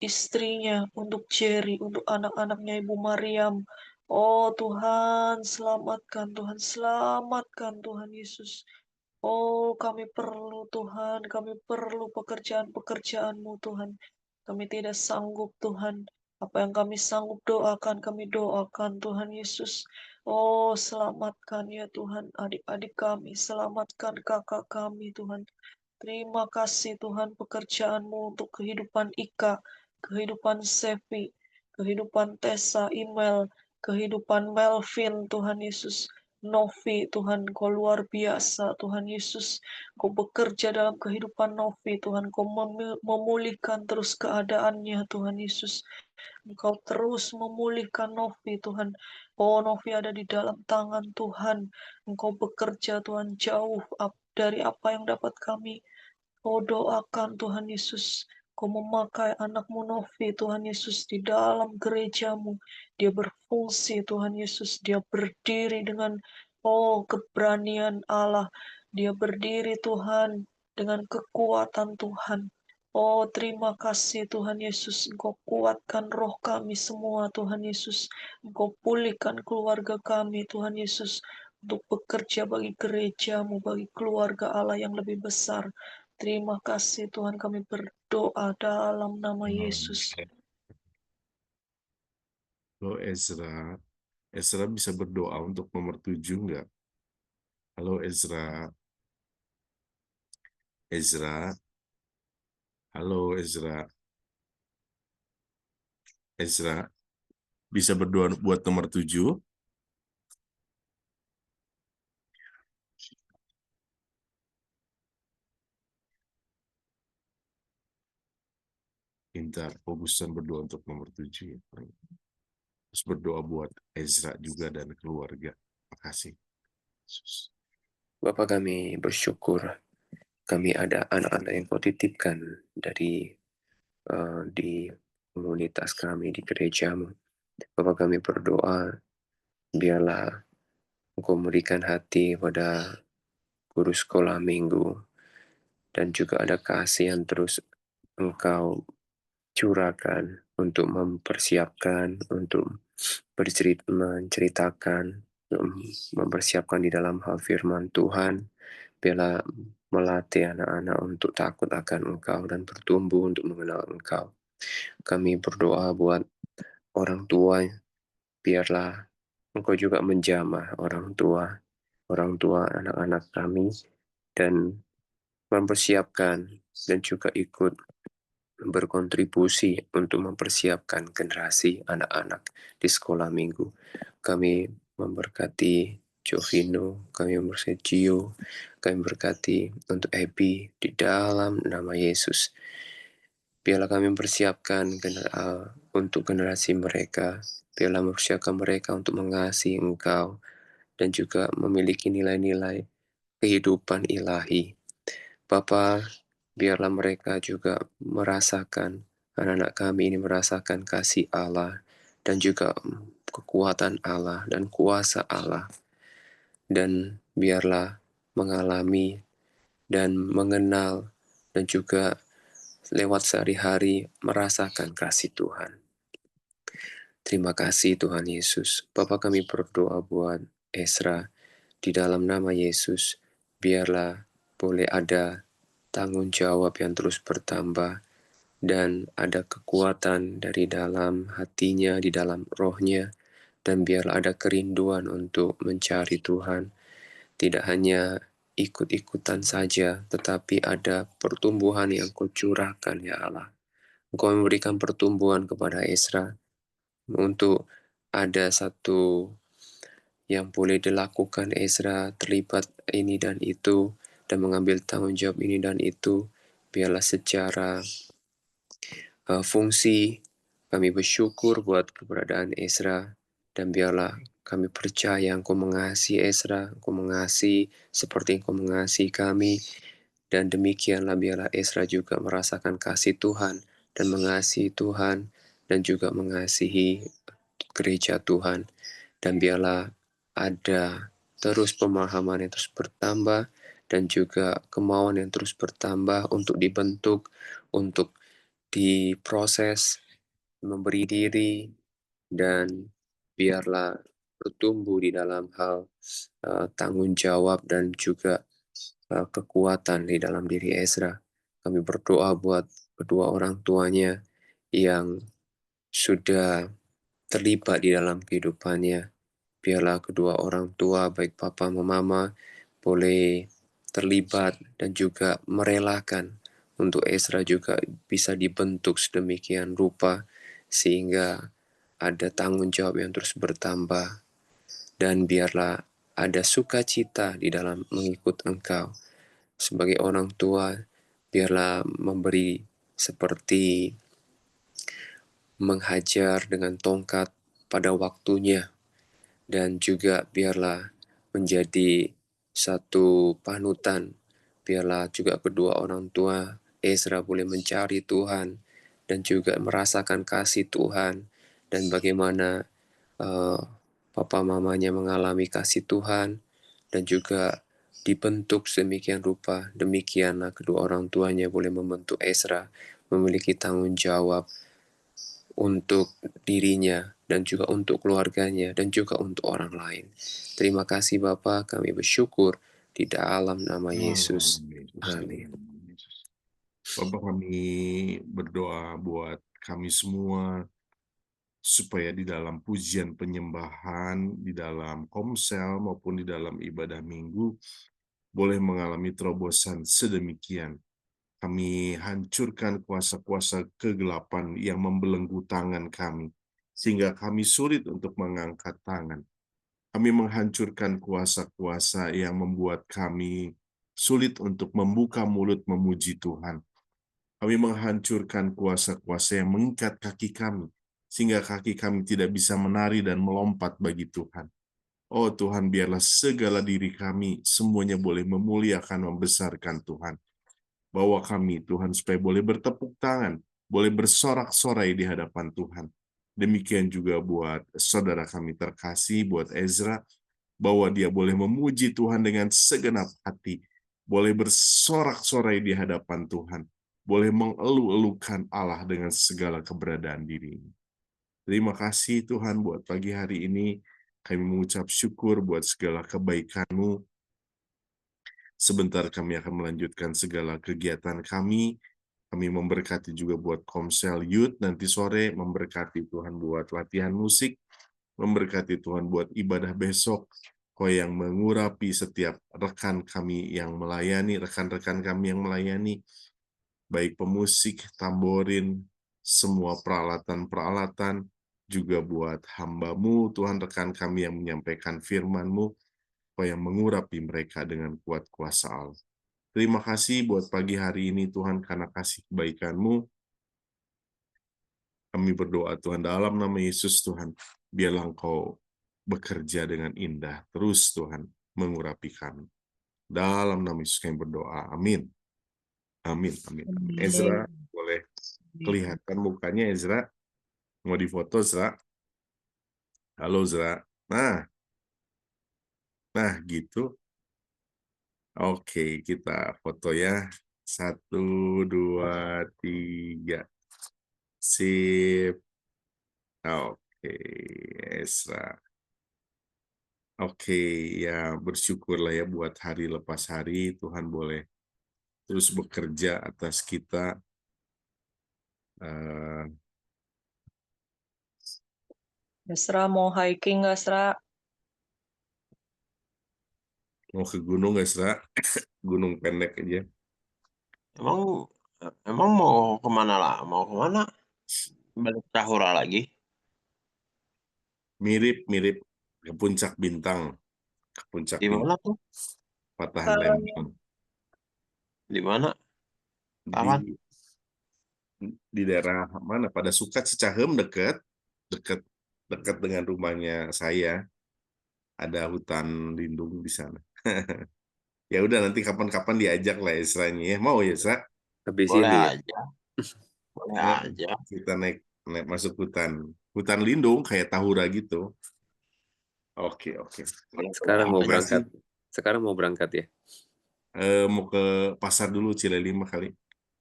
[SPEAKER 6] istrinya, untuk Jerry, untuk anak-anaknya Ibu Mariam. Oh Tuhan, selamatkan Tuhan, selamatkan Tuhan Yesus. Oh, kami perlu Tuhan, kami perlu pekerjaan-pekerjaan-Mu Tuhan. Kami tidak sanggup Tuhan. Apa yang kami sanggup doakan, kami doakan Tuhan Yesus. Oh, selamatkan ya Tuhan adik-adik kami, selamatkan kakak kami Tuhan. Terima kasih Tuhan pekerjaan-Mu untuk kehidupan Ika, kehidupan Sevi, kehidupan Tessa, Email, kehidupan Melvin, Tuhan Yesus. Novi, Tuhan, Kau luar biasa, Tuhan Yesus. Kau bekerja dalam kehidupan Novi, Tuhan. Kau memulihkan terus keadaannya, Tuhan Yesus. Engkau terus memulihkan Novi, Tuhan. Oh, Novi ada di dalam tangan Tuhan. Engkau bekerja, Tuhan, jauh dari apa yang dapat kami. Oh, doakan Tuhan Yesus. Kau memakai anakmu Novi, Tuhan Yesus, di dalam gerejamu. Dia berfungsi, Tuhan Yesus. Dia berdiri dengan, oh, keberanian Allah. Dia berdiri, Tuhan, dengan kekuatan Tuhan. Oh, terima kasih Tuhan Yesus. Engkau kuatkan roh kami semua, Tuhan Yesus. Engkau pulihkan keluarga kami, Tuhan Yesus. untuk bekerja bagi gereja-Mu, bagi keluarga Allah yang lebih besar. Terima kasih Tuhan, kami berdoa dalam nama Yesus.
[SPEAKER 5] Halo Ezra, Ezra bisa berdoa untuk nomor 7 nggak? Halo Ezra, Ezra, halo Ezra, Ezra, bisa berdoa buat nomor 7? Pintar, fokusan berdoa untuk nomor 7 ya. Terus berdoa buat Ezra juga dan keluarga. Makasih. Yesus.
[SPEAKER 7] Bapa kami bersyukur kami ada anak-anak yang Kau titipkan dari di komunitas kami, di gereja-Mu. Bapa kami berdoa, biarlah Engkau memberikan hati pada guru sekolah minggu, dan juga ada kasih yang terus Engkau curahkan untuk mempersiapkan, untuk menceritakan, mempersiapkan di dalam hal firman Tuhan. Biarlah melatih anak-anak untuk takut akan Engkau dan bertumbuh untuk mengenal Engkau. Kami berdoa buat orang tua, biarlah Engkau juga menjamah orang tua anak-anak kami, dan mempersiapkan dan juga ikut berkontribusi untuk mempersiapkan generasi anak-anak di sekolah minggu. Kami memberkati Jovino, kami memberkati Gio, kami berkati untuk Abby di dalam nama Yesus. Biarlah kami mempersiapkan untuk generasi mereka. Biarlah mempersiapkan mereka untuk mengasihi Engkau dan juga memiliki nilai-nilai kehidupan ilahi. Bapa, biarlah mereka juga merasakan, anak-anak kami ini merasakan kasih Allah dan juga kekuatan Allah dan kuasa Allah. Dan biarlah mengalami dan mengenal dan juga lewat sehari-hari merasakan kasih Tuhan. Terima kasih Tuhan Yesus. Bapa, kami berdoa buat Ezra di dalam nama Yesus. Biarlah boleh ada tanggung jawab yang terus bertambah dan ada kekuatan dari dalam hatinya, di dalam rohnya, dan biarlah ada kerinduan untuk mencari Tuhan. Tidak hanya ikut-ikutan saja, tetapi ada pertumbuhan yang Kau curahkan, ya Allah. Engkau memberikan pertumbuhan kepada Ezra untuk ada satu yang boleh dilakukan Ezra, terlibat ini dan itu, dan mengambil tanggung jawab ini dan itu. Biarlah secara fungsi kami bersyukur buat keberadaan Ezra, dan biarlah kami percaya Engkau mengasihi Ezra, Engkau mengasihi seperti Engkau mengasihi kami, dan demikianlah biarlah Ezra juga merasakan kasih Tuhan dan mengasihi Tuhan dan juga mengasihi gereja Tuhan. Dan biarlah ada terus pemahaman yang terus bertambah dan juga kemauan yang terus bertambah untuk dibentuk, untuk diproses, memberi diri, dan biarlah bertumbuh di dalam hal tanggung jawab dan juga kekuatan di dalam diri Ezra. Kami berdoa buat kedua orang tuanya yang sudah terlibat di dalam kehidupannya. Biarlah kedua orang tua, baik papa maupun mama, boleh terlibat dan juga merelakan untuk Ezra juga bisa dibentuk sedemikian rupa sehingga ada tanggung jawab yang terus bertambah. Dan biarlah ada sukacita di dalam mengikut Engkau. Sebagai orang tua, biarlah memberi seperti menghajar dengan tongkat pada waktunya, dan juga biarlah menjadi satu panutan. Biarlah juga kedua orang tua Ezra boleh mencari Tuhan dan juga merasakan kasih Tuhan, dan bagaimana papa mamanya mengalami kasih Tuhan dan juga dibentuk sedemikian rupa. Demikianlah kedua orang tuanya boleh membentuk Ezra memiliki tanggung jawab untuk dirinya dan juga untuk keluarganya, dan juga untuk orang lain. Terima kasih Bapa, kami bersyukur di dalam nama Yesus. Amin.
[SPEAKER 5] Bapak, kami berdoa buat kami semua supaya di dalam pujian penyembahan, di dalam komsel maupun di dalam ibadah minggu boleh mengalami terobosan sedemikian. Kami hancurkan kuasa-kuasa kegelapan yang membelenggu tangan kami, sehingga kami sulit untuk mengangkat tangan. Kami menghancurkan kuasa-kuasa yang membuat kami sulit untuk membuka mulut memuji Tuhan. Kami menghancurkan kuasa-kuasa yang mengikat kaki kami, sehingga kaki kami tidak bisa menari dan melompat bagi Tuhan. Oh Tuhan, biarlah segala diri kami semuanya boleh memuliakan, membesarkan Tuhan. Bawa kami, Tuhan, supaya boleh bertepuk tangan, boleh bersorak-sorai di hadapan Tuhan. Demikian juga buat saudara kami terkasih, buat Ezra, bahwa dia boleh memuji Tuhan dengan segenap hati, boleh bersorak-sorai di hadapan Tuhan, boleh mengeluh-elukan Allah dengan segala keberadaan dirinya. Terima kasih Tuhan buat pagi hari ini, kami mengucap syukur buat segala kebaikan-Mu. Sebentar kami akan melanjutkan segala kegiatan kami. Kami memberkati juga buat Komsel Youth nanti sore, memberkati Tuhan buat latihan musik, memberkati Tuhan buat ibadah besok, Kau yang mengurapi setiap rekan kami yang melayani, rekan-rekan kami yang melayani, baik pemusik, tamborin, semua peralatan-peralatan, juga buat hamba-Mu, Tuhan, rekan kami yang menyampaikan firman-Mu, Kau yang mengurapi mereka dengan kuat kuasa Allah. Terima kasih buat pagi hari ini Tuhan, karena kasih kebaikan-Mu. Kami berdoa Tuhan dalam nama Yesus Tuhan, biarlah Engkau bekerja dengan indah terus Tuhan mengurapi kami. Dalam nama Yesus kami berdoa. Amin. Amin. Amin. Amin. Ezra, boleh kelihatan mukanya Ezra? Mau difoto, Ezra? Halo, Ezra. Nah gitu. Oke, kita foto ya. 1, 2, 3. Sip. Oke, Ezra. Oke, ya bersyukurlah ya buat hari lepas hari, Tuhan boleh terus bekerja atas kita.
[SPEAKER 6] Esra mau hiking nggak, Esra?
[SPEAKER 5] Mau ke gunung nggak, Ezra? Gunung pendek aja.
[SPEAKER 8] Emang mau kemana lah? Mau kemana? Balik Tahura lagi?
[SPEAKER 5] Mirip-mirip ke Puncak Bintang. Ke Puncak
[SPEAKER 8] Di mana
[SPEAKER 5] Bintang.
[SPEAKER 8] tuh?
[SPEAKER 5] Patahan Lembang.
[SPEAKER 8] Di mana? Kapan?
[SPEAKER 5] Di daerah mana? Pada Sukat, Cicahem, dekat dengan rumahnya saya. Ada hutan lindung di sana. Ya udah, nanti kapan-kapan diajak lah Ezranya ya. Mau ya, Ezra?
[SPEAKER 7] Habis
[SPEAKER 8] Boleh
[SPEAKER 7] ini ya.
[SPEAKER 8] aja. Boleh
[SPEAKER 5] Nah,
[SPEAKER 8] aja.
[SPEAKER 5] kita naik masuk hutan lindung kayak Tahura gitu. Oke.
[SPEAKER 7] Sekarang mau
[SPEAKER 5] Terima kasih.
[SPEAKER 7] berangkat. Sekarang mau berangkat ya.
[SPEAKER 5] Mau ke pasar dulu, Cililima kali.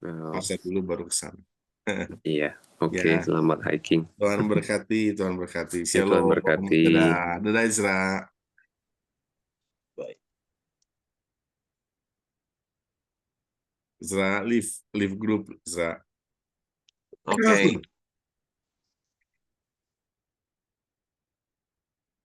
[SPEAKER 7] Oh,
[SPEAKER 5] Pasar dulu baru ke sana.
[SPEAKER 7] iya, oke.
[SPEAKER 5] Ya.
[SPEAKER 7] Selamat hiking.
[SPEAKER 5] Tuhan berkati, Tuhan berkati.
[SPEAKER 7] Ya, Tuhan
[SPEAKER 5] Shalom.
[SPEAKER 7] berkati.
[SPEAKER 5] Dadah Ezra.
[SPEAKER 8] Baik.
[SPEAKER 5] Ezra, leave group, Ezra.
[SPEAKER 8] Oke.